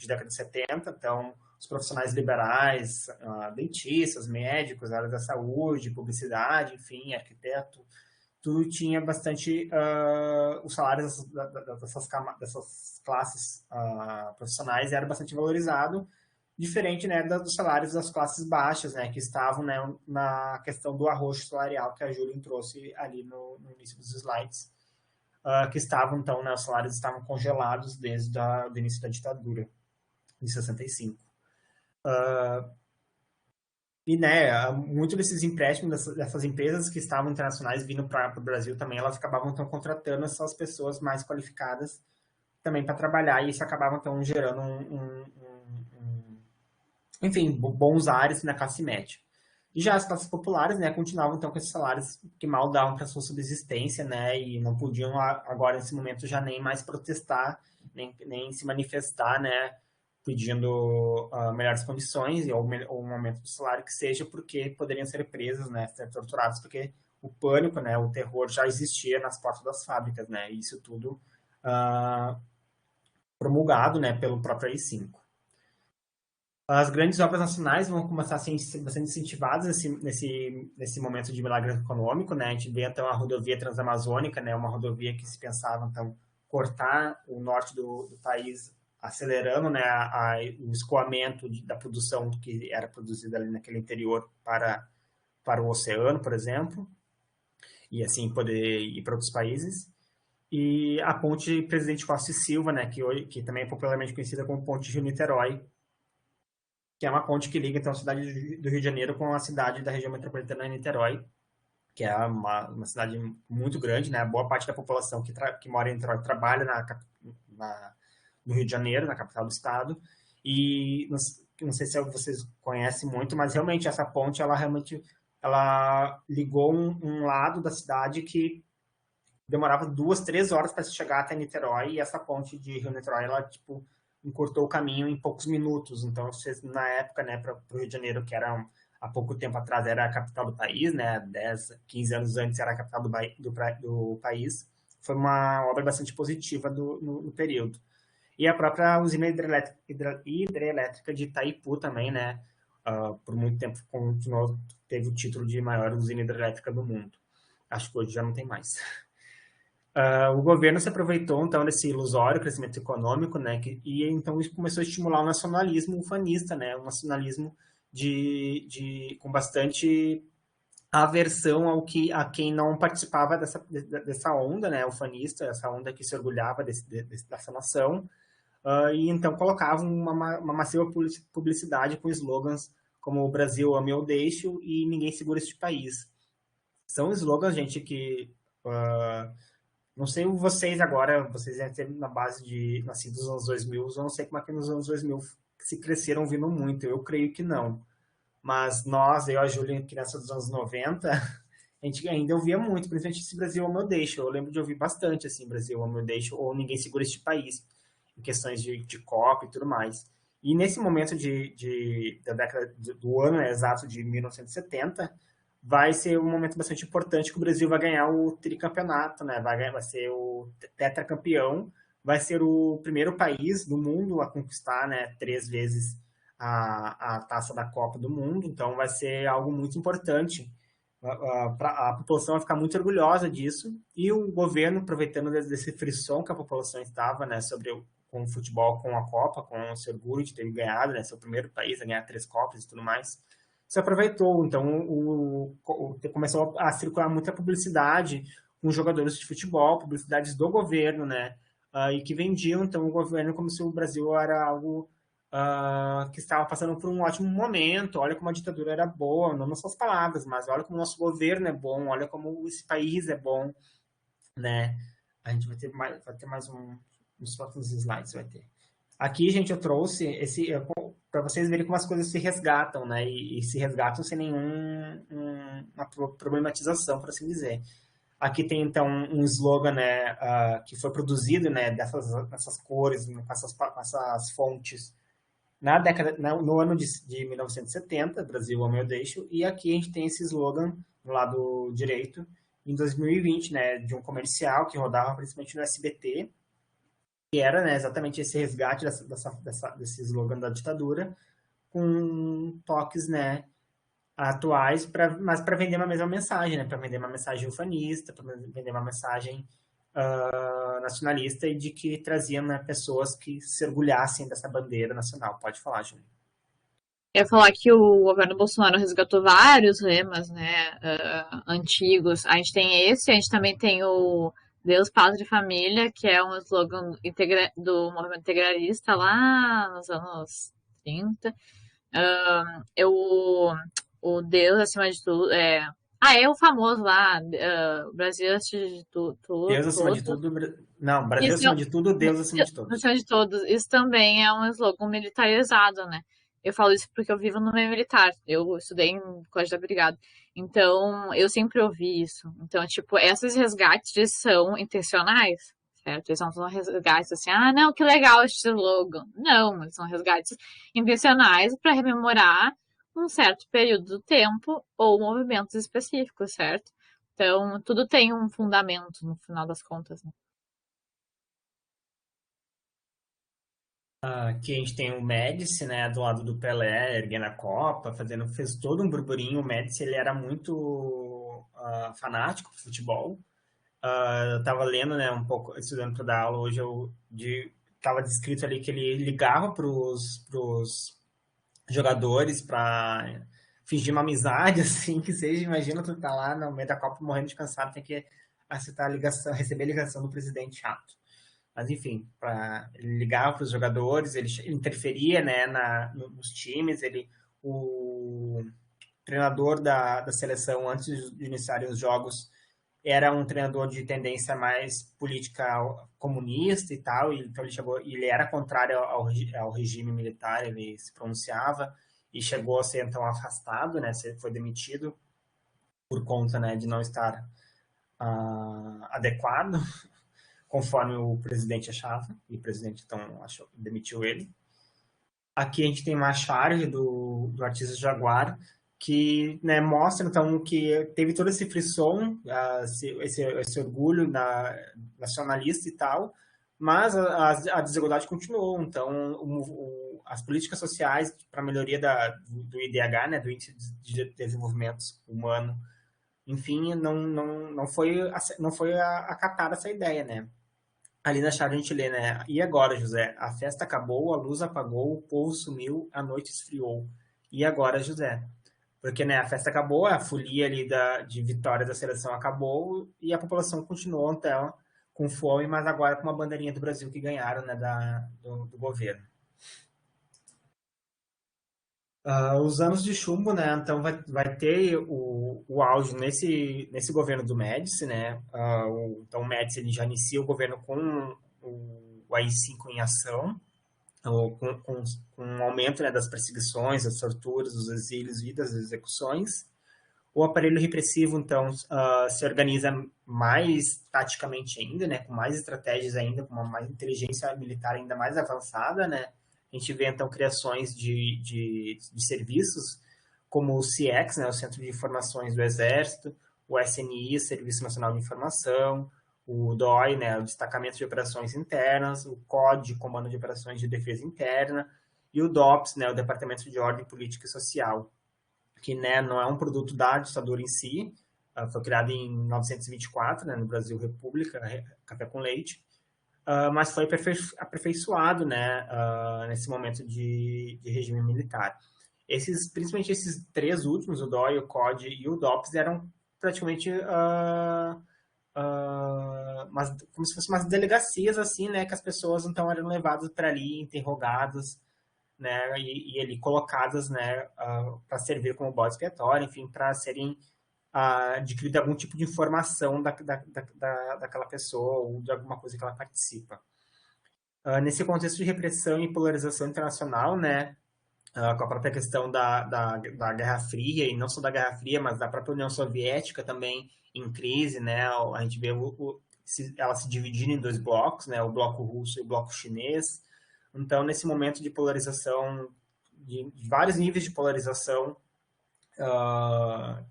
década de 70, então os profissionais liberais, dentistas, médicos, área da saúde, publicidade, enfim, arquiteto, tudo tinha bastante os salários dessas classes profissionais era bastante valorizado, diferente, né, dos salários das classes baixas, né, que estavam, né, na questão do arroxo salarial que a Júlia trouxe ali no início dos slides, que estavam, então, né, os salários estavam congelados desde o início da ditadura, em 65. E, né, muito desses empréstimos dessas empresas que estavam internacionais vindo para o Brasil também, elas acabavam então contratando essas pessoas mais qualificadas também para trabalhar, e isso acabava então gerando enfim, bons ares na classe média. E já as classes populares, né, continuavam então com esses salários que mal davam para sua subsistência, né, e não podiam agora nesse momento já nem mais protestar, nem se manifestar, né, pedindo melhores condições ou um aumento do salário que seja, porque poderiam ser presos, né, ser torturados, porque o pânico, né, o terror já existia nas portas das fábricas, né, e isso tudo promulgado, né, pelo próprio AI-5. As grandes obras nacionais vão começar a ser bastante incentivadas nesse momento de milagre econômico, né? A gente vê então a rodovia transamazônica, né? Uma rodovia que se pensava então cortar o norte do país, acelerando, né? O escoamento da produção que era produzida ali naquele interior para o oceano, por exemplo, e assim poder ir para outros países. E a ponte Presidente Costa e Silva, né? Que também é popularmente conhecida como Ponte Rio-Niterói, que é uma ponte que liga então a cidade do Rio de Janeiro com a cidade da região metropolitana de Niterói, que é uma cidade muito grande, né? Boa parte da população que mora em Niterói trabalha no Rio de Janeiro, na capital do estado. E não sei se vocês conhecem muito, mas realmente essa ponte, ela ligou um lado da cidade que demorava 2, 3 horas para chegar até Niterói, e essa ponte de Rio-Niterói, ela, tipo, encurtou o caminho em poucos minutos. Então, na época, né, para o Rio de Janeiro, que era há pouco tempo atrás era a capital do país, né, 10, 15 anos antes era a capital do país, foi uma obra bastante positiva no período. E a própria usina hidrelétrica de Itaipu também, né, por muito tempo teve o título de maior usina hidrelétrica do mundo. Acho que hoje já não tem mais. O governo se aproveitou, então, desse ilusório crescimento econômico, né, e então começou a estimular o nacionalismo ufanista, né, um nacionalismo com bastante aversão a quem não participava dessa onda, né, ufanista, essa onda que se orgulhava dessa nação, e então colocavam uma massiva publicidade com slogans como o Brasil ame ou deixo e ninguém segura este país. São slogans, gente, que não sei vocês agora, vocês já ter na base de nascidos nos anos 2000, eu não sei como é que nos anos 2000 se cresceram vindo muito, eu creio que não. Mas nós, eu e a Júlia, criança dos anos 90, a gente ainda ouvia muito, principalmente esse Brasil ao meu deixo. Eu lembro de ouvir bastante, assim, Brasil ao meu deixo, ou ninguém segura este país, em questões de COP e tudo mais. E nesse momento da década, do ano exato de 1970, vai ser um momento bastante importante que o Brasil vai ganhar o tricampeonato, né? Vai ser o tetracampeão, vai ser o primeiro país do mundo a conquistar, né, 3 vezes a taça da Copa do Mundo, então vai ser algo muito importante. A população vai ficar muito orgulhosa disso, e o governo, aproveitando desse frisson que a população estava, né, com o futebol, com a Copa, com esse orgulho de ter ganhado, né, ser o primeiro país a ganhar 3 Copas e tudo mais, se aproveitou. Então, começou a circular muita publicidade com jogadores de futebol, publicidades do governo, né? E que vendiam, então, o governo como se o Brasil era algo que estava passando por um ótimo momento. Olha como a ditadura era boa, não nas suas palavras, mas olha como o nosso governo é bom, olha como esse país é bom, né? A gente vai ter mais uns próximos slides, vai ter. Aqui, gente, eu trouxe para vocês verem como as coisas se resgatam, né? E se resgatam sem uma problematização, por assim dizer. Aqui tem, então, um slogan, né, que foi produzido, né, dessas cores, com essas fontes, no ano de 1970, Brasil, amo eu deixo, e aqui a gente tem esse slogan, no lado direito, em 2020, né, de um comercial que rodava principalmente no SBT, que era, né, exatamente esse resgate desse slogan da ditadura, com toques, né, atuais, mas para vender uma mesma mensagem, né, para vender uma mensagem ufanista, para vender uma mensagem nacionalista e de que traziam, né, pessoas que se orgulhassem dessa bandeira nacional. Pode falar, Júlia. Eu ia falar que o governo Bolsonaro resgatou vários lemas, né, antigos. A gente tem esse, a gente também tem o Deus, Pátria e Família, que é um slogan do movimento integralista lá nos anos 30. O Deus acima de tudo é o famoso lá, Brasil acima de tudo. Deus acima de tudo. Não, Brasil Isso, acima de tudo, Deus acima de todos. acima de todos. Isso também é um slogan militarizado, né? Eu falo isso porque eu vivo no meio militar. Eu estudei em Colégio da Brigada. Então, eu sempre ouvi isso. Então, tipo, esses resgates são intencionais, certo? Eles não são resgates assim, não, que legal esse slogan. Não, eles são resgates intencionais para rememorar um certo período do tempo ou movimentos específicos, certo? Então, tudo tem um fundamento no final das contas, né? Aqui a gente tem o Médici, né, do lado do Pelé, erguendo a Copa, fez todo um burburinho. O Médici, ele era muito fanático por futebol. Eu estava lendo, né, um pouco, estudando para dar aula hoje, estava descrito ali que ele ligava para os jogadores para fingir uma amizade, assim, que seja. Imagina tu tá lá no meio da Copa morrendo de cansado, tem que aceitar a ligação, receber a ligação do presidente chato. Mas, enfim, ele ligava para os jogadores, ele interferia, né, nos times, o treinador da seleção, antes de iniciarem os jogos, era um treinador de tendência mais política comunista e tal, então ele era contrário ao regime militar, ele se pronunciava e chegou a ser, então, afastado, né, foi demitido por conta, né, de não estar adequado conforme o presidente achava, e o presidente, então, demitiu ele. Aqui a gente tem uma charge do artista Jaguar, que, né, mostra, então, que teve todo esse frisson, esse orgulho nacionalista e tal, mas a desigualdade continuou. Então, as políticas sociais para a melhoria do IDH, né, do Índice de Desenvolvimento Humano, enfim, não foi acatada essa ideia, né? Ali na chave a gente lê, né? E agora, José? A festa acabou, a luz apagou, o povo sumiu, a noite esfriou. E agora, José? Porque, né, a festa acabou, a folia ali de vitória da seleção acabou e a população continuou, então, com fome, mas agora com uma bandeirinha do Brasil que ganharam, né, do governo. Os anos de chumbo, né? Então vai ter o auge nesse governo do Médici, né? Então o Médici ele já inicia o governo com o AI-5 em ação, então, com um aumento, né, das perseguições, das torturas, dos exílios e das execuções. O aparelho repressivo, então, se organiza mais taticamente ainda, né? Com mais estratégias ainda, com uma mais inteligência militar ainda mais avançada, né? A gente vê, então, criações de serviços como o CIEX, né, o Centro de Informações do Exército, o SNI, Serviço Nacional de Informação, o DOI, né, o Destacamento de Operações Internas, o COD, Comando de Operações de Defesa Interna, e o DOPS, né, o Departamento de Ordem Política e Social, que, né, não é um produto da ditadura em si, foi criado em 1924, né, no Brasil República, Café com Leite, mas foi aperfeiçoado, né, nesse momento de regime militar. Principalmente esses três últimos, o DOI, o COD e o DOPS, eram praticamente como se fossem umas delegacias, assim, né, que as pessoas então eram levadas para ali, interrogadas, né, e ali colocadas, né, para servir como bode expiatório, enfim, para serem adquirida algum tipo de informação daquela pessoa ou de alguma coisa que ela participa. Nesse contexto de repressão e polarização internacional, né, com a própria questão da Guerra Fria, e não só da Guerra Fria, mas da própria União Soviética também em crise, né, a gente vê ela se dividindo em dois blocos, né, o bloco russo e o bloco chinês. Então, nesse momento de polarização, de vários níveis de polarização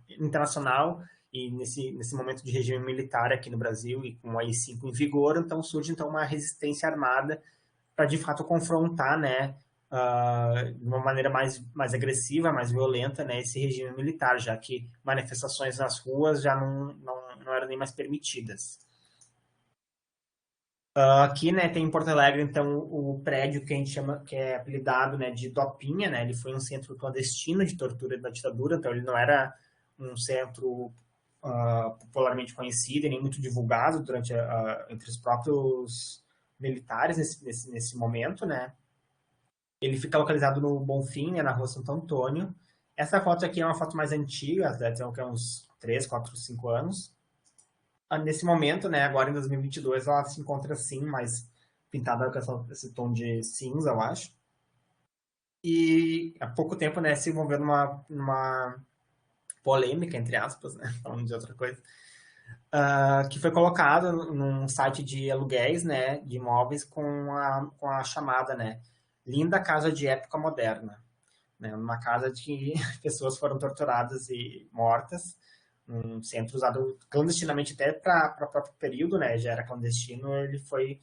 internacional, e nesse momento de regime militar aqui no Brasil, e com o AI-5 em vigor, então surge então uma resistência armada para, de fato, confrontar, né, de uma maneira mais agressiva, mais violenta, né, esse regime militar, já que manifestações nas ruas já não eram nem mais permitidas. Aqui, né, tem em Porto Alegre, então, o prédio que a gente chama, que é apelidado, né, de Dopinha, né, ele foi um centro clandestino de tortura da ditadura, então ele não era um centro popularmente conhecido, nem muito divulgado entre os próprios militares nesse momento, né. Ele fica localizado no Bonfim, né, na rua Santo Antônio. Essa foto aqui é uma foto mais antiga, deve ter uns 3, 4, 5 anos. Nesse momento, né, agora em 2022, ela se encontra assim, mais pintada com esse tom de cinza, eu acho. E há pouco tempo, né, se envolveu numa polêmica, entre aspas, né, falando de outra coisa, que foi colocado num site de aluguéis, né, de imóveis com a chamada, né, linda casa de época moderna, né, uma casa que pessoas foram torturadas e mortas, um centro usado clandestinamente até para o próprio período, né, já era clandestino, ele foi,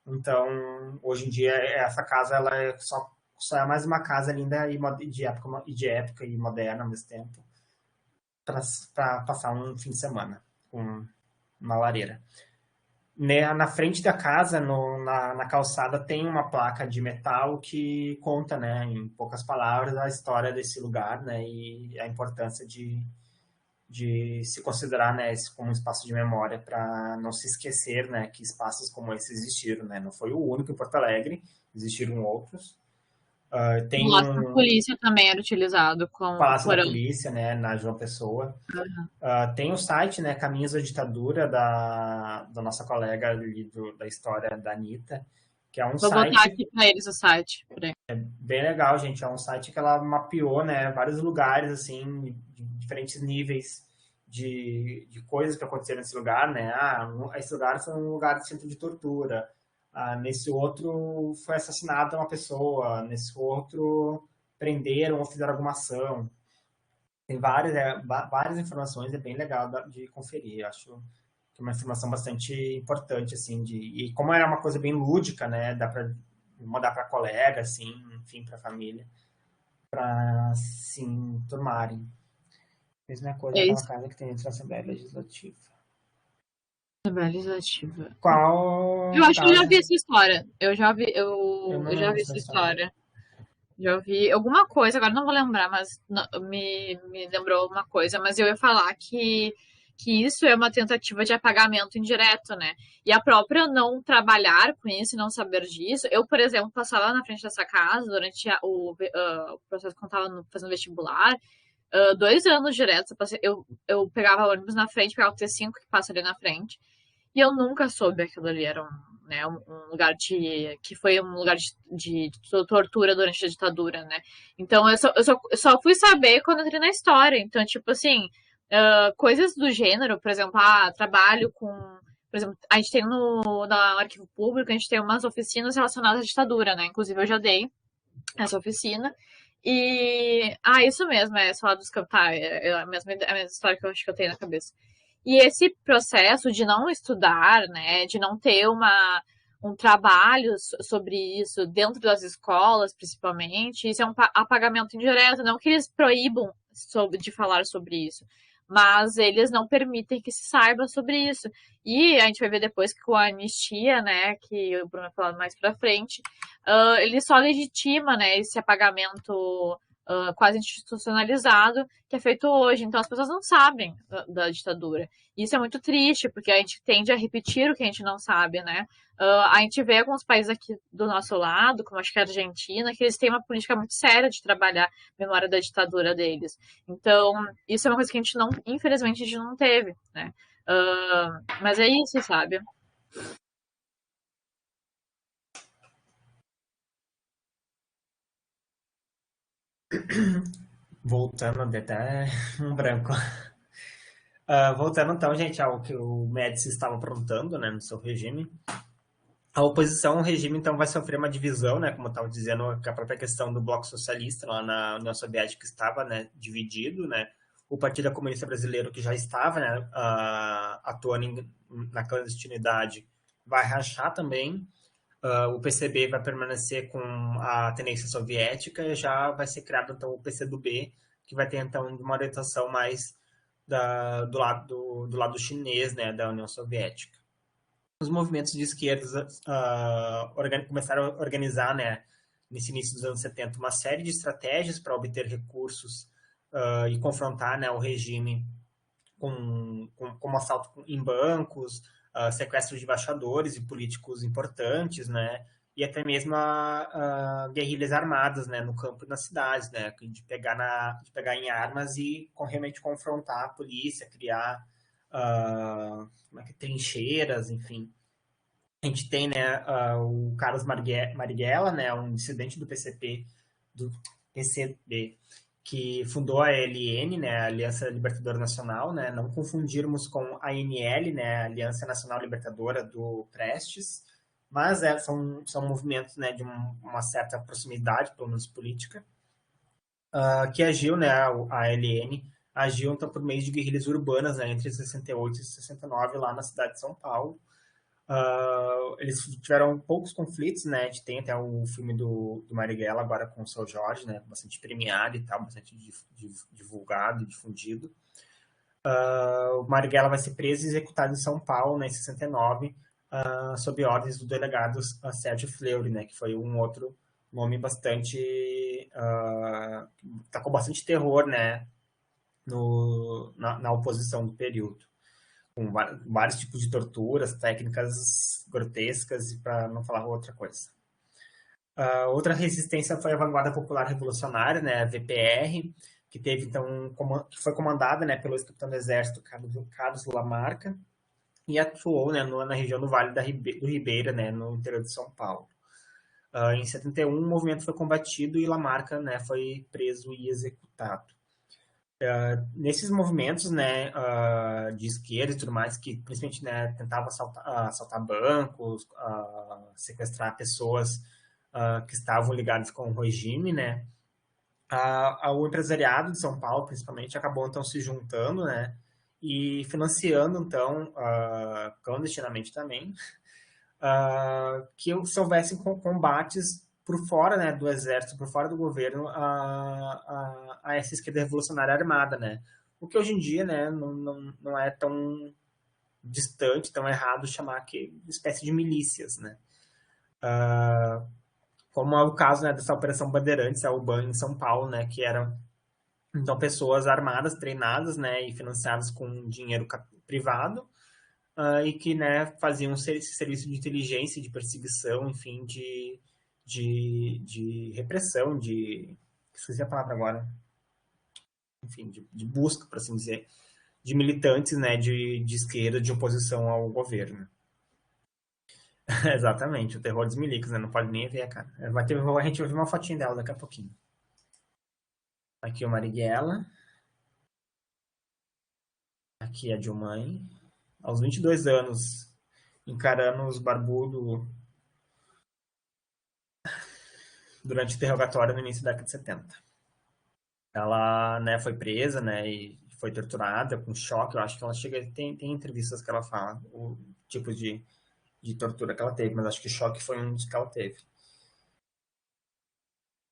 então, hoje em dia, essa casa, ela só é mais uma casa linda de época e moderna ao mesmo tempo, para passar um fim de semana com uma lareira. Na frente da casa, na calçada, tem uma placa de metal que conta, né, em poucas palavras, a história desse lugar, né, e a importância de se considerar, né, esse como um espaço de memória, para não se esquecer, né, que espaços como esse existiram, né, não foi o único em Porto Alegre, existiram outros. O Tem Palácio da Polícia também era utilizado como Palácio da porão. Polícia, né, na João Pessoa. Tem o site, né, Caminhos da Ditadura, da nossa colega ali da história da Anitta, que é um Vou botar site aqui para eles o site. bem legal, gente. É um site que ela mapeou, né, vários lugares, assim, de diferentes níveis de coisas que aconteceram nesse lugar, né? Esse lugar foi um lugar de centro de tortura. Nesse outro foi assassinada uma pessoa. Nesse outro prenderam ou fizeram alguma ação. Tem várias informações, é bem legal de conferir. Eu acho que é uma informação bastante importante, assim, e como era uma coisa bem lúdica, né? Dá para mandar para colega, assim, enfim, para família, para se turmarem. Mesma coisa É aquela isso. casa que tem dentro da Assembleia Legislativa. Assembleia Legislativa. Eu Qual acho que eu já casa? vi essa história. Eu não Eu já lembro vi dessa essa história. história. Já ouvi alguma coisa, agora não vou lembrar, mas me lembrou alguma coisa, mas eu ia falar que isso é uma tentativa de apagamento indireto, né? E a própria não trabalhar com isso e não saber disso. Eu, por exemplo, passava na frente dessa casa durante o processo quando estava fazendo vestibular, 2 anos direto. Eu pegava ônibus na frente, pegava o T5 que passa ali na frente. E eu nunca soube que aquilo ali era um lugar que foi um lugar de tortura durante a ditadura, né? Então eu só fui saber quando entrei na história. Então, tipo assim, coisas do gênero, por exemplo, trabalho com. Por exemplo, a gente tem no Arquivo Público, a gente tem umas oficinas relacionadas à ditadura, né? Inclusive eu já dei essa oficina. E. Isso mesmo, é só dos tá, é a mesma história que eu acho que eu tenho na cabeça. E esse processo de não estudar, né, de não ter um trabalho sobre isso dentro das escolas, principalmente, isso é um apagamento indireto. Não que eles proíbam de falar sobre isso, mas eles não permitem que se saiba sobre isso. E a gente vai ver depois que com a anistia, né, que o Bruno vai falar mais pra frente, ele só legitima, né, esse apagamento quase institucionalizado que é feito hoje. Então as pessoas não sabem da ditadura. E isso é muito triste, porque a gente tende a repetir o que a gente não sabe, né? A gente vê alguns países aqui do nosso lado, como acho que a Argentina, que eles têm uma política muito séria de trabalhar a memória da ditadura deles. Então, isso é uma coisa que a gente não, infelizmente, a gente não teve, né? Mas é isso, sabe? Voltando até um branco. Voltando então, gente, ao que o Médici estava aprontando, né, no seu regime. A oposição ao regime, então, vai sofrer uma divisão, né, como eu estava dizendo, que a própria questão do bloco socialista lá na União Soviética estava, né, dividido, né, o Partido Comunista Brasileiro, que já estava, né, atuando na clandestinidade, vai rachar também. O PCB vai permanecer com a tendência soviética e já vai ser criado, então, o PCdoB, que vai ter, então, uma orientação mais do lado chinês, né, da União Soviética. Os movimentos de esquerda começaram a organizar, né, nesse início dos anos 70, uma série de estratégias para obter recursos e confrontar, né, o regime como assalto em bancos, sequestro de embaixadores e políticos importantes, né, e até mesmo guerrilhas armadas, né, no campo e nas cidades, né, de pegar em armas e realmente confrontar a polícia, criar trincheiras, enfim. A gente tem, né, o Carlos Marighella, né, um dissidente do PCB, que fundou a ALN, né, a Aliança Libertadora Nacional, né, não confundirmos com a ANL, né, a Aliança Nacional Libertadora do Prestes, mas são movimentos, né, de uma certa proximidade, pelo menos política, que agiu, né, a ALN agiu então por meio de guerrilhas urbanas, né, entre 68 e 69 lá na cidade de São Paulo. Eles tiveram poucos conflitos, né? A gente tem até o filme do Marighella agora com o Seu Jorge, né? Bastante premiado e tal, bastante divulgado e difundido. O Marighella vai ser preso e executado em São Paulo, né, em 69, sob ordens do delegado Sérgio Fleury, né? Que foi um outro nome bastante... tá com bastante terror, né? Na oposição do período, com vários tipos de torturas, técnicas grotescas, e para não falar outra coisa. Outra resistência foi a Vanguarda Popular Revolucionária, né, a VPR, que teve então que foi comandada, né, pelo ex-capitão do Exército Carlos Lamarca e atuou, né, na região do Vale do Ribeira, né, no interior de São Paulo. Em 71, o movimento foi combatido e Lamarca, né, foi preso e executado. Nesses movimentos, né, de esquerda e tudo mais, que principalmente, né, tentavam assaltar bancos, sequestrar pessoas que estavam ligadas com o regime, né, o empresariado de São Paulo, principalmente, acabou então se juntando, né, e financiando então clandestinamente também que se houvessem combates por fora, né, do exército, por fora do governo, a essa esquerda revolucionária armada, né? O que hoje em dia, né, não é tão distante, tão errado chamar que espécie de milícias, né? Como é o caso, né, dessa Operação Bandeirantes, a UBAN em São Paulo, né, que eram então pessoas armadas, treinadas, né, e financiadas com dinheiro privado, e que, né, faziam esse serviço de inteligência, de perseguição, enfim, de repressão, esqueci a palavra agora, enfim, de busca, por assim dizer, de militantes, né, de esquerda, de oposição ao governo. Exatamente, o terror dos milicos, né, não pode nem ver, cara. A gente vai ver uma fotinha dela daqui a pouquinho. Aqui o Marighella. Aqui a Dilmane. Aos 22 anos, encarando os barbudos durante o interrogatório no início da década de 70. Ela, né, foi presa, né, e foi torturada com choque. Eu acho que ela chega... Tem entrevistas que ela fala o tipo de tortura que ela teve, mas acho que choque foi um dos que ela teve.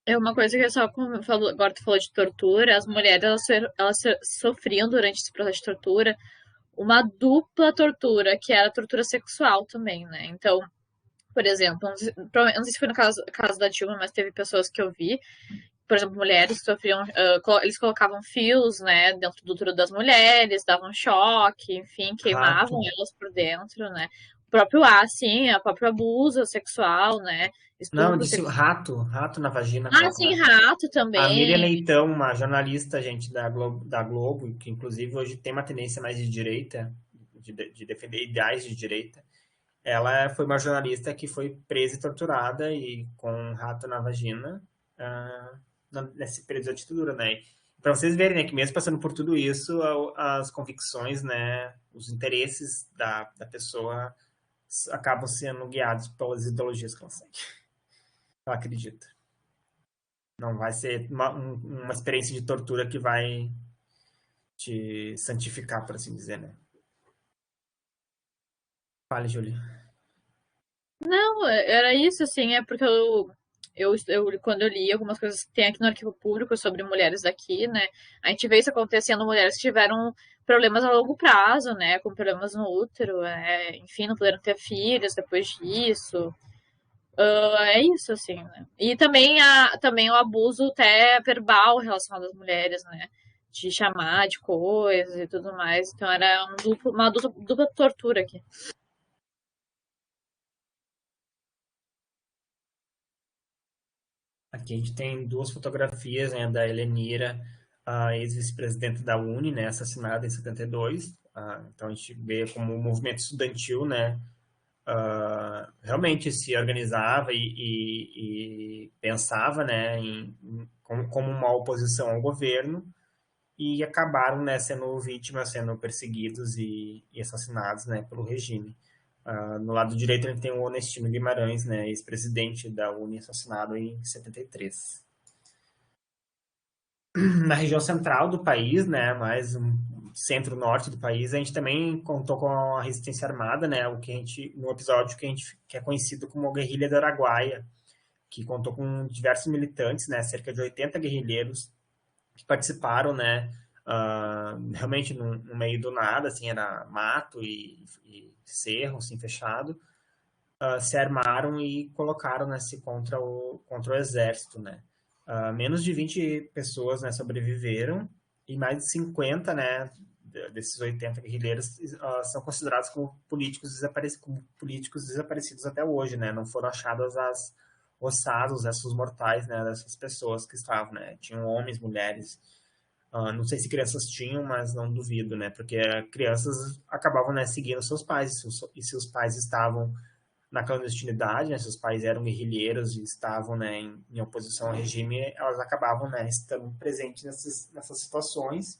É uma coisa que eu só falou, agora tu falou de tortura, as mulheres elas sofriam durante esse processo de tortura uma dupla tortura, que era a tortura sexual também, né? Então, por exemplo, eu não sei se foi no caso da Dilma, mas teve pessoas que eu vi por exemplo, mulheres sofriam, eles colocavam fios, né, dentro do útero das mulheres, davam choque, enfim, queimavam Rato. elas por dentro, né. O próprio sim, o próprio abuso sexual, né, Não, eu estupro disse sexual. rato na vagina, Ah, coloca sim, lá. rato A Miriam também. Leitão, uma jornalista, gente, da Globo, que inclusive hoje tem uma tendência mais de direita, de defender ideais de direita, ela foi uma jornalista que foi presa e torturada e com um rato na vagina, nesse período de ditadura, né? Para vocês verem, né, que mesmo passando por tudo isso, as convicções, né, os interesses da pessoa acabam sendo guiados pelas ideologias que ela segue, ela acredita. Não vai ser uma experiência de tortura que vai te santificar, por assim dizer, né? Fale, Júlia. Não, era isso, assim, é porque quando eu li algumas coisas que tem aqui no arquivo público sobre mulheres daqui, né, a gente vê isso acontecendo, mulheres que tiveram problemas a longo prazo, né, com problemas no útero, enfim, não puderam ter filhos depois disso. É isso, assim, né. E também, também o abuso até verbal relacionado às mulheres, né, de chamar de coisas e tudo mais. Então era uma dupla tortura aqui. Aqui a gente tem duas fotografias, né, da Helenira, a ex-vice-presidente da UNE, né, assassinada em 72. Então a gente vê como o movimento estudantil, né, realmente se organizava e pensava, né, como uma oposição ao governo e acabaram, né, sendo vítimas, sendo perseguidos e assassinados, né, pelo regime. No lado direito a gente tem o Onestino Guimarães, né, ex-presidente da UNE, assassinado em 73. Na região central do país, né, mais centro-norte do país, a gente também contou com a resistência armada, né, o que a gente no episódio que é conhecido como a guerrilha do Araguaia, que contou com diversos militantes, né, cerca de 80 guerrilheiros que participaram, né, realmente no meio do nada, assim, era mato e cerro, assim, fechado, se armaram e colocaram, né, contra o exército, né. Menos de 20 pessoas, né, sobreviveram e mais de 50, né, desses 80 guerrilheiros são considerados como políticos desaparecidos até hoje, né, não foram achadas as ossados, restos mortais, né, dessas pessoas que estavam, né, tinham homens, mulheres, não sei se crianças tinham, mas não duvido, né, porque crianças acabavam, né, seguindo seus pais, e se os pais estavam na clandestinidade, né, seus pais eram guerrilheiros e estavam, né, em oposição ao regime, elas acabavam, né, estando presentes nessas situações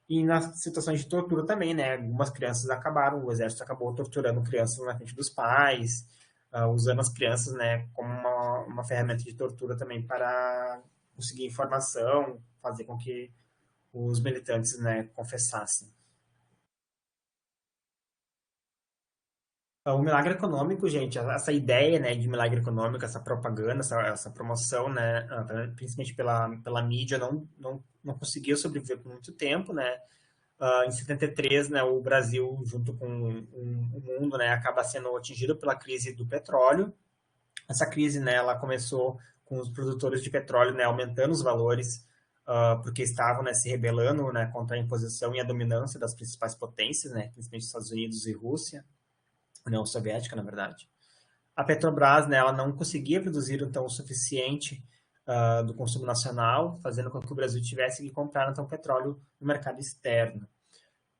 e nas situações de tortura também, né, algumas crianças acabaram, o exército acabou torturando crianças na frente dos pais, usando as crianças, né, como uma ferramenta de tortura também para conseguir informação, fazer com que os militantes, né, confessassem. O milagre econômico, gente, essa ideia, né, de milagre econômico, essa propaganda, essa promoção, né, principalmente pela mídia, não conseguiu sobreviver por muito tempo, né. Em 73, né, o Brasil, junto com o mundo, né, acaba sendo atingido pela crise do petróleo. Essa crise, né, ela começou com os produtores de petróleo, né, aumentando os valores, porque estavam, né, se rebelando, né, contra a imposição e a dominância das principais potências, né, principalmente Estados Unidos e Rússia. União Soviética, na verdade. A Petrobras, né, ela não conseguia produzir então o suficiente do consumo nacional, fazendo com que o Brasil tivesse que comprar então petróleo no mercado externo.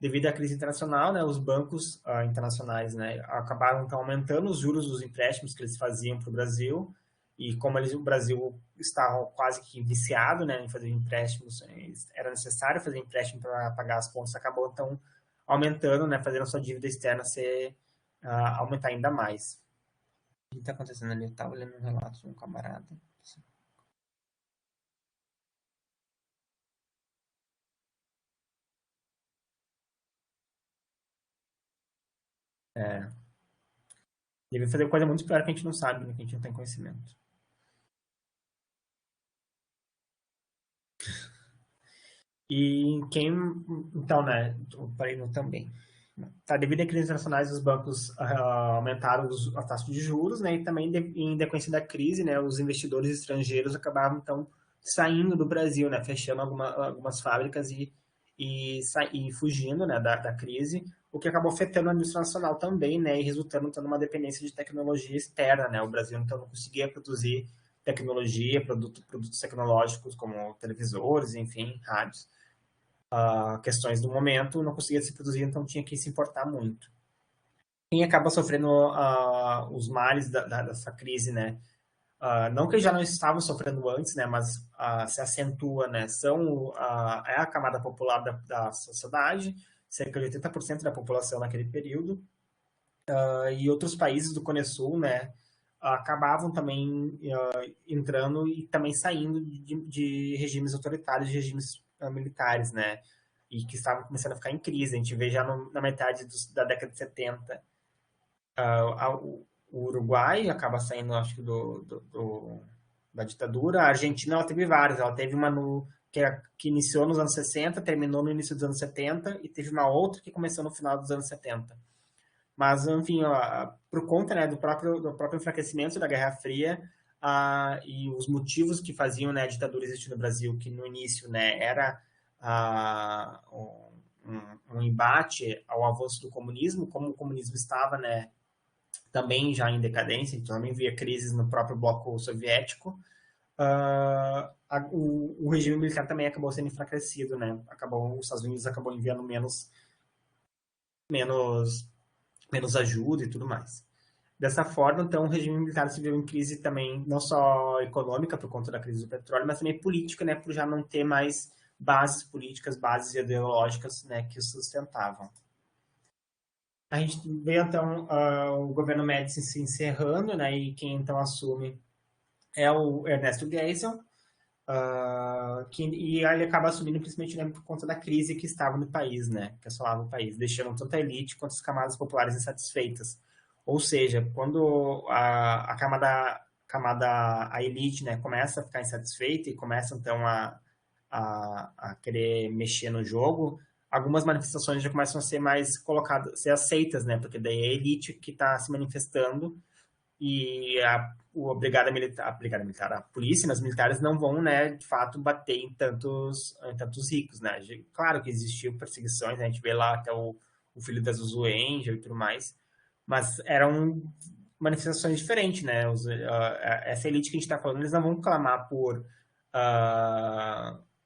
Devido à crise internacional, né, os bancos internacionais, né, acabaram então aumentando os juros dos empréstimos que eles faziam para o Brasil, e como o Brasil estava quase que viciado, né, em fazer empréstimos, era necessário fazer empréstimo para pagar as contas, acabou então aumentando, né, fazendo a sua dívida externa aumentar ainda mais. O que está acontecendo ali? Eu estava lendo um relato de um camarada. É, deve fazer coisa muito pior que a gente não sabe, né, que a gente não tem conhecimento. E quem, então, né, parei no também. Tá, devido à crise internacionais, os bancos aumentaram a taxa de juros, né, e também em decorrência da crise, né, os investidores estrangeiros acabavam, então, saindo do Brasil, né, fechando algumas fábricas e fugindo, né, da crise, o que acabou afetando a indústria nacional também, né, e resultando em uma dependência de tecnologia externa, né, o Brasil então não conseguia produzir tecnologia, produtos tecnológicos como televisores, enfim, rádios, questões do momento, não conseguia se produzir, então tinha que se importar muito. Quem acaba sofrendo os males dessa crise, né, não que já não estavam sofrendo antes, né, mas se acentua, né, é a camada popular da sociedade, cerca de 80% da população naquele período, e outros países do Cone Sul, né, acabavam também entrando e também saindo de regimes autoritários, de regimes militares, né, e que estavam começando a ficar em crise. A gente vê já na metade da década de 70, o Uruguai acaba saindo, acho que, da ditadura. A Argentina, ela teve várias. Ela teve uma que iniciou nos anos 60, terminou no início dos anos 70, e teve uma outra que começou no final dos anos 70. Mas, enfim, por conta, né, do próprio enfraquecimento da Guerra Fria, e os motivos que faziam, né, a ditadura existir no Brasil, que no início, né, era um embate ao avanço do comunismo, como o comunismo estava, né, também já em decadência, então também via crises no próprio bloco soviético. O regime militar também acabou sendo enfraquecido, né? Os Estados Unidos acabou enviando menos ajuda e tudo mais. Dessa forma, então, o regime militar se viu em crise também, não só econômica, por conta da crise do petróleo, mas também política, né? Por já não ter mais bases políticas, bases ideológicas, né? Que o sustentavam. A gente vê, então, o governo Médici se encerrando, né? E quem, então, assume é o Ernesto Geisel, e ele acaba assumindo principalmente, né, por conta da crise que estava no país, né? Que assolava o país, deixando tanto a elite quanto as camadas populares insatisfeitas. Ou seja, quando a a elite, né, começa a ficar insatisfeita e começa, então, a querer mexer no jogo, algumas manifestações já começam a ser mais colocadas, ser aceitas, né? Porque daí é a elite que está se manifestando e a brigada militar, a polícia, né, os militares não vão, né, de fato, bater em tantos ricos, né? Claro que existiu perseguições, né, a gente vê lá até o filho da Zuzu Angel e tudo mais, mas eram manifestações diferentes, né? Essa elite que a gente está falando, eles não vão clamar por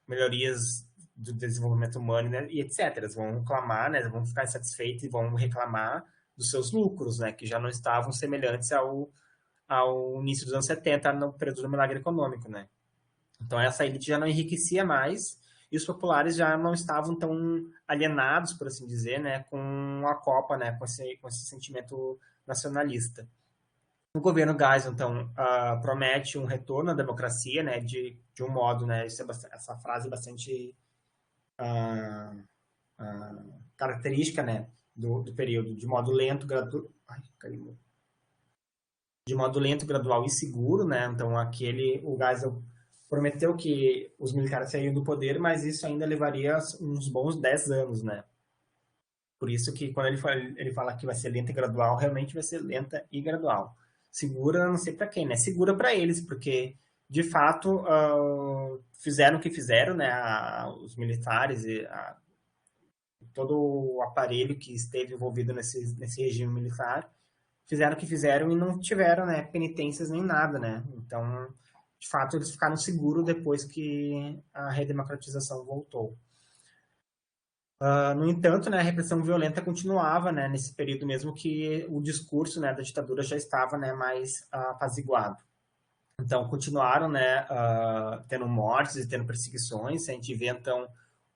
melhorias do desenvolvimento humano, né, e etc. Eles vão clamar, né, vão ficar insatisfeitos e vão reclamar dos seus lucros, né, que já não estavam semelhantes ao início dos anos 70, no período do milagre econômico, né. Então essa elite já não enriquecia mais e os populares já não estavam tão alienados, por assim dizer, né, com a Copa, né, com esse sentimento nacionalista. O governo Geisel, então, promete um retorno à democracia, né, de um modo, né, essa frase é bastante característica, né, do período, de modo lento, gradual e seguro, né. Então, o Geisel prometeu que os militares sairiam do poder, mas isso ainda levaria uns bons 10 anos, né. Por isso que quando ele fala que vai ser lenta e gradual, realmente vai ser lenta e gradual. Segura, não sei para quem, né? Segura para eles, porque de fato fizeram o que fizeram, né? Os militares e todo o aparelho que esteve envolvido nesse regime militar fizeram o que fizeram e não tiveram, né, penitências nem nada, né? Então, de fato, eles ficaram seguros depois que a redemocratização voltou. No entanto, né, a repressão violenta continuava, né, nesse período mesmo que o discurso, né, da ditadura já estava, né, mais apaziguado. Então, continuaram, né, tendo mortes e tendo perseguições. A gente vê, então,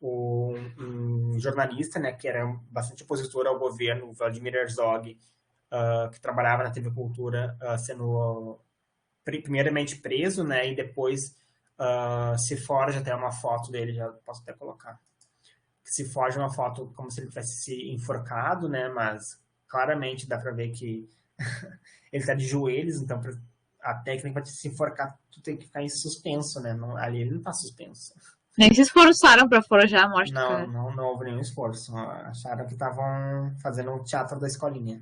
um jornalista, né, que era bastante opositor ao governo, o Vladimir Herzog, que trabalhava na TV Cultura, sendo primeiramente preso, né, e depois se forja até uma foto dele, já posso até colocar. Se foge uma foto como se ele tivesse se enforcado, né? Mas claramente dá para ver que ele está de joelhos, então a técnica para se enforcar, tu tem que ficar em suspenso, né? Não, ali ele não está suspenso. Nem se esforçaram para forjar a morte do cara. Não houve nenhum esforço. Acharam que estavam fazendo um teatro da escolinha.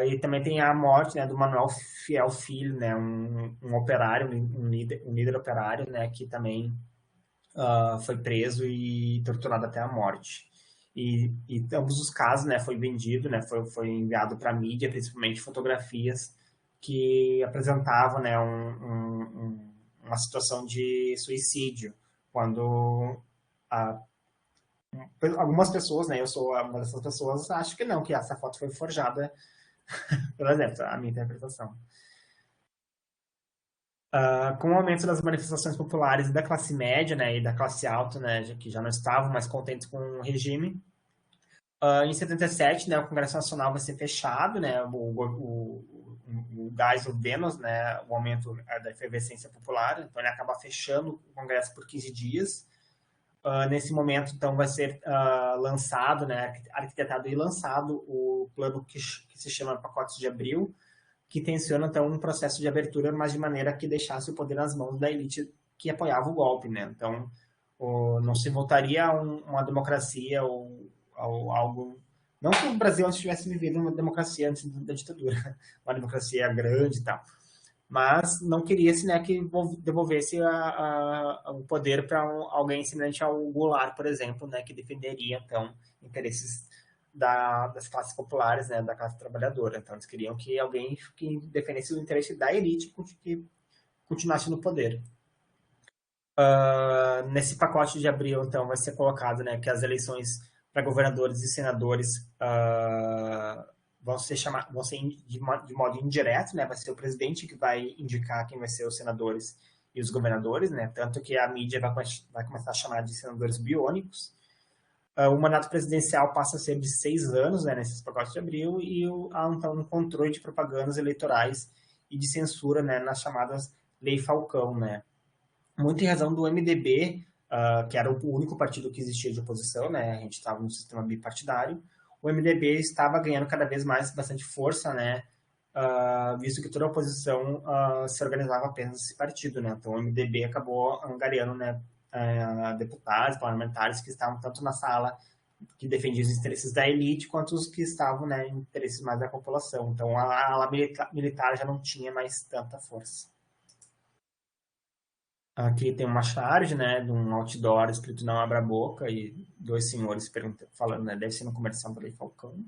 E também tem a morte, né, do Manuel Fiel Filho, né, um operário, um líder operário, né, que também foi preso e torturado até a morte. E ambos os casos, né, foi vendido, né, foi enviado para a mídia, principalmente fotografias que apresentavam, né, uma situação de suicídio, quando a, algumas pessoas, né, eu sou uma dessas pessoas, acho que não, que essa foto foi forjada, por exemplo, a minha interpretação. Com o aumento das manifestações populares da classe média, né, e da classe alta, né, que já não estavam mais contentes com o regime, em 77, né, o Congresso Nacional vai ser fechado, né, o gás, o Vênus, né, o aumento da efervescência popular, então ele acaba fechando o Congresso por 15 dias. Nesse momento, então, vai ser lançado, né, arquitetado e lançado o plano que se chama Pacotes de Abril, que tenciona, então, um processo de abertura, mas de maneira que deixasse o poder nas mãos da elite que apoiava o golpe, né? Então, não se voltaria a uma democracia ou algo... Não que o Brasil antes tivesse vivido uma democracia antes da ditadura, uma democracia grande e tal, mas não queria-se, né, que devolvesse o poder para alguém semelhante ao Goulart, por exemplo, né, que defenderia, então, interesses das classes populares, né, da classe trabalhadora. Então, eles queriam que alguém que defendesse o interesse da elite que continuasse no poder. Nesse pacote de abril, então, vai ser colocado, né, que as eleições para governadores e senadores vão ser de modo indireto, né? Vai ser o presidente que vai indicar quem vai ser os senadores e os governadores, né? Tanto que a mídia vai começar a chamar de senadores biônicos. O mandato presidencial passa a ser de 6 anos, né, nesses pacotes de abril, e há então um controle de propagandas eleitorais e de censura, né, nas chamadas Lei Falcão, né? Muito em razão do MDB, que era o único partido que existia de oposição, né? A gente estava no sistema bipartidário. O MDB estava ganhando cada vez mais bastante força, né? Visto que toda a oposição se organizava apenas nesse partido, né? Então o MDB acabou angariando, né, deputados, parlamentares que estavam tanto na sala que defendiam os interesses da elite, quanto os que estavam, né, em interesses mais da população. Então a ala militar já não tinha mais tanta força. Aqui tem uma charge, né, de um outdoor escrito "Não abra a boca" e dois senhores falando, né, deve ser no comercial da Lei Falcão.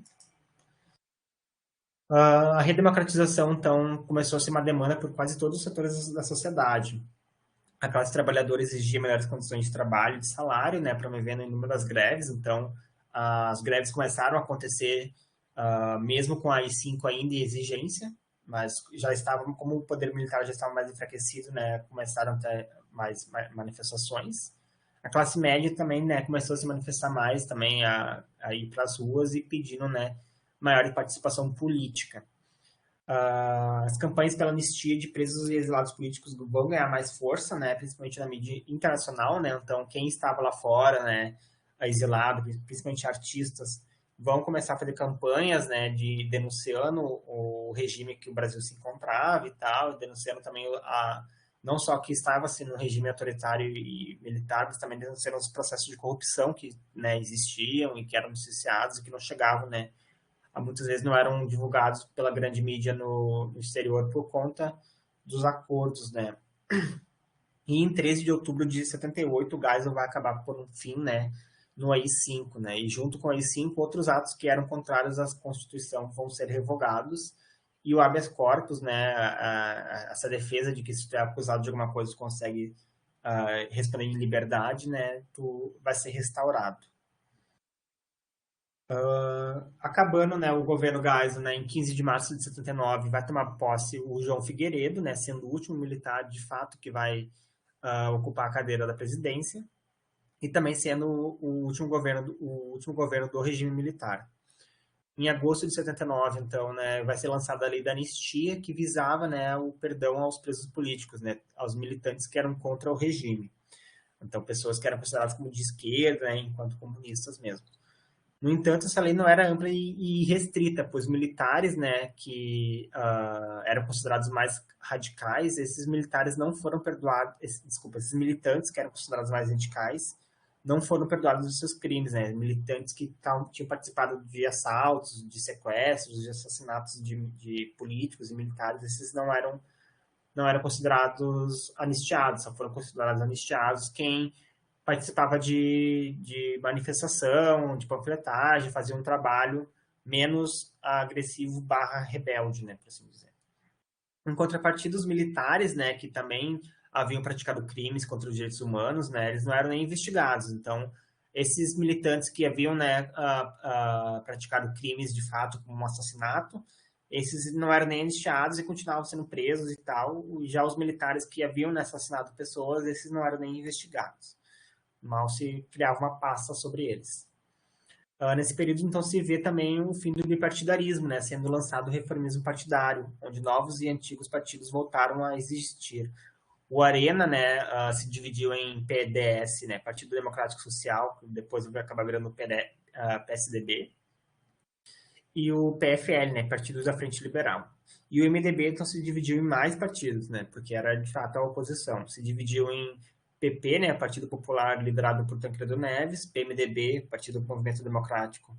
A redemocratização, então, começou a ser uma demanda por quase todos os setores da sociedade. A classe trabalhadora exigia melhores condições de trabalho e de salário, né, promovendo inúmeras greves. Então, as greves começaram a acontecer mesmo com a AI-5 ainda em exigência, mas já estavam, como o poder militar já estava mais enfraquecido, né, começaram a ter mais manifestações. A classe média também, né, começou a se manifestar mais, também a ir para as ruas e pedindo, né, maior participação política. As campanhas pela anistia de presos e exilados políticos vão ganhar mais força, né, principalmente na mídia internacional, né, então quem estava lá fora, né, exilado, principalmente artistas, vão começar a fazer campanhas, né, de denunciando o regime que o Brasil se encontrava e tal, denunciando também não só que estava sendo um regime autoritário e militar, mas também denunciando os processos de corrupção que, né, existiam e que eram noticiados e que não chegavam, né, muitas vezes não eram divulgados pela grande mídia no exterior por conta dos acordos, né. E em 13 de outubro de 78, o Geisel vai acabar por um fim, né, no AI-5, né, e junto com o AI-5, outros atos que eram contrários à Constituição vão ser revogados, e o habeas corpus, né, essa defesa de que se tu é acusado de alguma coisa, tu consegue responder em liberdade, né, vai ser restaurado. Acabando, né, o governo Geisel, né, em 15 de março de 79, vai tomar posse o João Figueiredo, né, sendo o último militar, de fato, que vai ocupar a cadeira da presidência, e também sendo o último governo do regime militar. Em agosto de 79, então, né, vai ser lançada a lei da anistia, que visava, né, o perdão aos presos políticos, né, aos militantes que eram contra o regime. Então, pessoas que eram consideradas como de esquerda, né, enquanto comunistas mesmo. No entanto, essa lei não era ampla e restrita, pois militares, né, que eram considerados mais radicais, esses militares não foram perdoados, esses militantes que eram considerados mais radicais, não foram perdoados dos seus crimes, né? Militantes que tinham participado de assaltos, de sequestros, de assassinatos de políticos e militares, esses não eram considerados anistiados, só foram considerados anistiados quem participava de manifestação, de panfletagem, fazia um trabalho menos agressivo / rebelde, né, por assim dizer. Em contrapartida, os militares, né, que também haviam praticado crimes contra os direitos humanos, né, eles não eram nem investigados. Então, esses militantes que haviam, né, praticado crimes de fato, como um assassinato, esses não eram nem anistiados e continuavam sendo presos e tal. E já os militares que haviam, né, assassinado pessoas, esses não eram nem investigados. Mal se criava uma pasta sobre eles. Nesse período, então, se vê também o fim do bipartidarismo, né, sendo lançado o reformismo partidário, onde novos e antigos partidos voltaram a existir. O Arena, né, se dividiu em PDS, né, Partido Democrático Social, que depois vai acabar virando PSDB, e o PFL, né, Partido da Frente Liberal. E o MDB, então, se dividiu em mais partidos, né, porque era, de fato, a oposição. Se dividiu em PP, né, Partido Popular, liderado por Tancredo Neves, PMDB, Partido do Movimento Democrático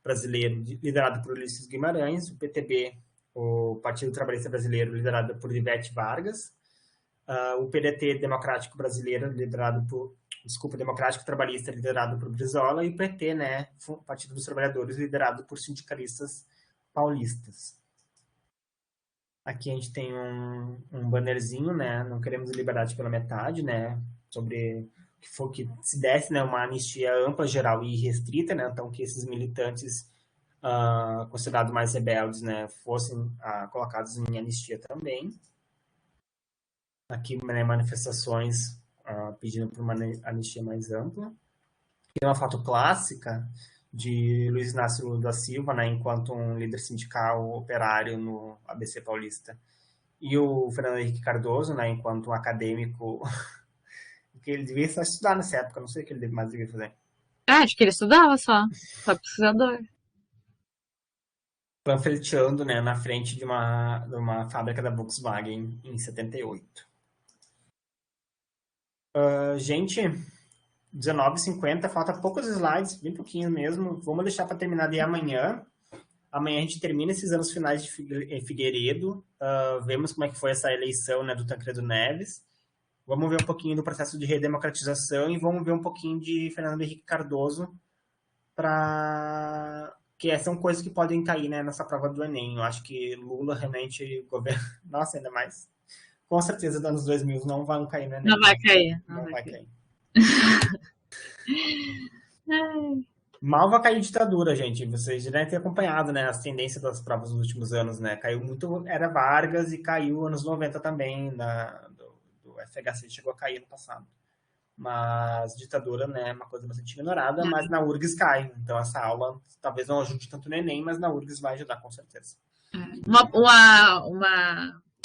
Brasileiro, liderado por Ulisses Guimarães, o PTB, o Partido Trabalhista Brasileiro, liderado por Ivete Vargas, o PDT Democrático Brasileiro, Democrático Trabalhista, liderado por Brizola, e o PT, né, Partido dos Trabalhadores, liderado por sindicalistas paulistas. Aqui a gente tem um bannerzinho, né, não queremos liberdade pela metade, né, sobre que se desse, né, uma anistia ampla, geral e restrita, né, então que esses militantes considerados mais rebeldes, né, fossem colocados em anistia também. Aqui, né, manifestações pedindo por uma anistia mais ampla. Tem uma foto clássica de Luiz Inácio Lula da Silva, né, enquanto um líder sindical operário no ABC Paulista, e o Fernando Henrique Cardoso, né, enquanto um acadêmico, que ele devia só estudar nessa época, não sei o que ele mais devia fazer. Acho que ele estudava só pesquisador. Panfleteando, né, na frente de uma fábrica da Volkswagen em 78. Gente, 19h50, falta poucos slides, bem pouquinho mesmo. Vamos deixar para terminar de amanhã. Amanhã a gente termina esses anos finais de Figueiredo. Vemos como é que foi essa eleição, né, do Tancredo Neves. Vamos ver um pouquinho do processo de redemocratização e vamos ver um pouquinho de Fernando Henrique Cardoso, que são coisas que podem cair, né, nessa prova do Enem. Eu acho que Lula realmente governa. Nossa, ainda mais. Com certeza, dos anos 2000 não vão cair no Enem. Não vai cair. Não vai cair. Mal vai cair ditadura, gente. Vocês já devem ter acompanhado, né, as tendências das provas nos últimos anos, né? Caiu muito, era Vargas, e caiu anos 90 também, do FHC chegou a cair no passado. Mas ditadura, né, é uma coisa bastante ignorada, mas na URGS cai. Então essa aula talvez não ajude tanto no Enem, mas na URGS vai ajudar com certeza.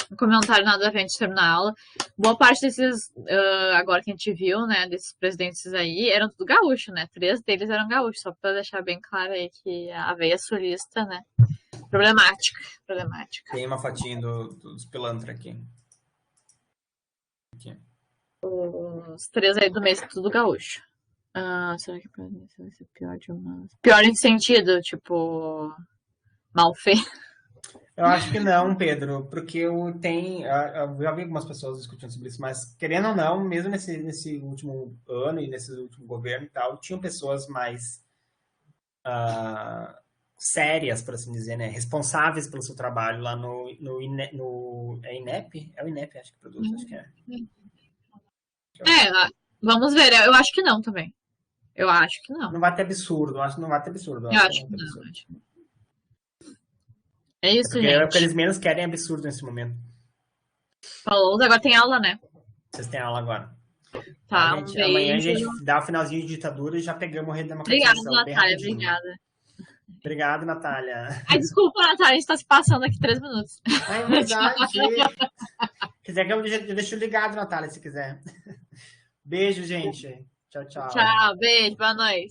Um comentário nada a ver antes de terminar a aula. Boa parte desses, agora que a gente viu, né, desses presidentes aí, eram tudo gaúcho, né? 3 deles eram gaúchos, só pra deixar bem claro aí que a veia sulista, né? Problemática. Tem uma fotinha dos pilantra aqui. Os 3 aí do mês, tudo gaúcho. Será que vai ser pior de uma... Pior em que sentido? Tipo, mal feito? Eu acho que não, Pedro, porque eu já vi algumas pessoas discutindo sobre isso, mas querendo ou não, mesmo nesse último ano e nesse último governo e tal, tinham pessoas mais sérias, por assim dizer, né, responsáveis pelo seu trabalho lá no INEP? É o INEP, acho que produz, acho que é. Vamos ver, eu acho que não também. Eu acho que não. Não vai ter absurdo, eu acho que não vai ter absurdo. Eu acho que não. É isso, gente. O que eles menos querem é absurdo nesse momento. Falou, agora tem aula, né? Vocês têm aula agora. Tá, gente, amanhã a gente dá o finalzinho de ditadura e já pegamos o redemocratização. Obrigada, Natália, obrigada. Obrigado, Natália. Ai, desculpa, Natália, a gente tá se passando aqui 3 minutos. É verdade. Se quiser que eu deixo ligado, Natália, se quiser. Beijo, gente. Tchau, tchau. Tchau, beijo, boa noite.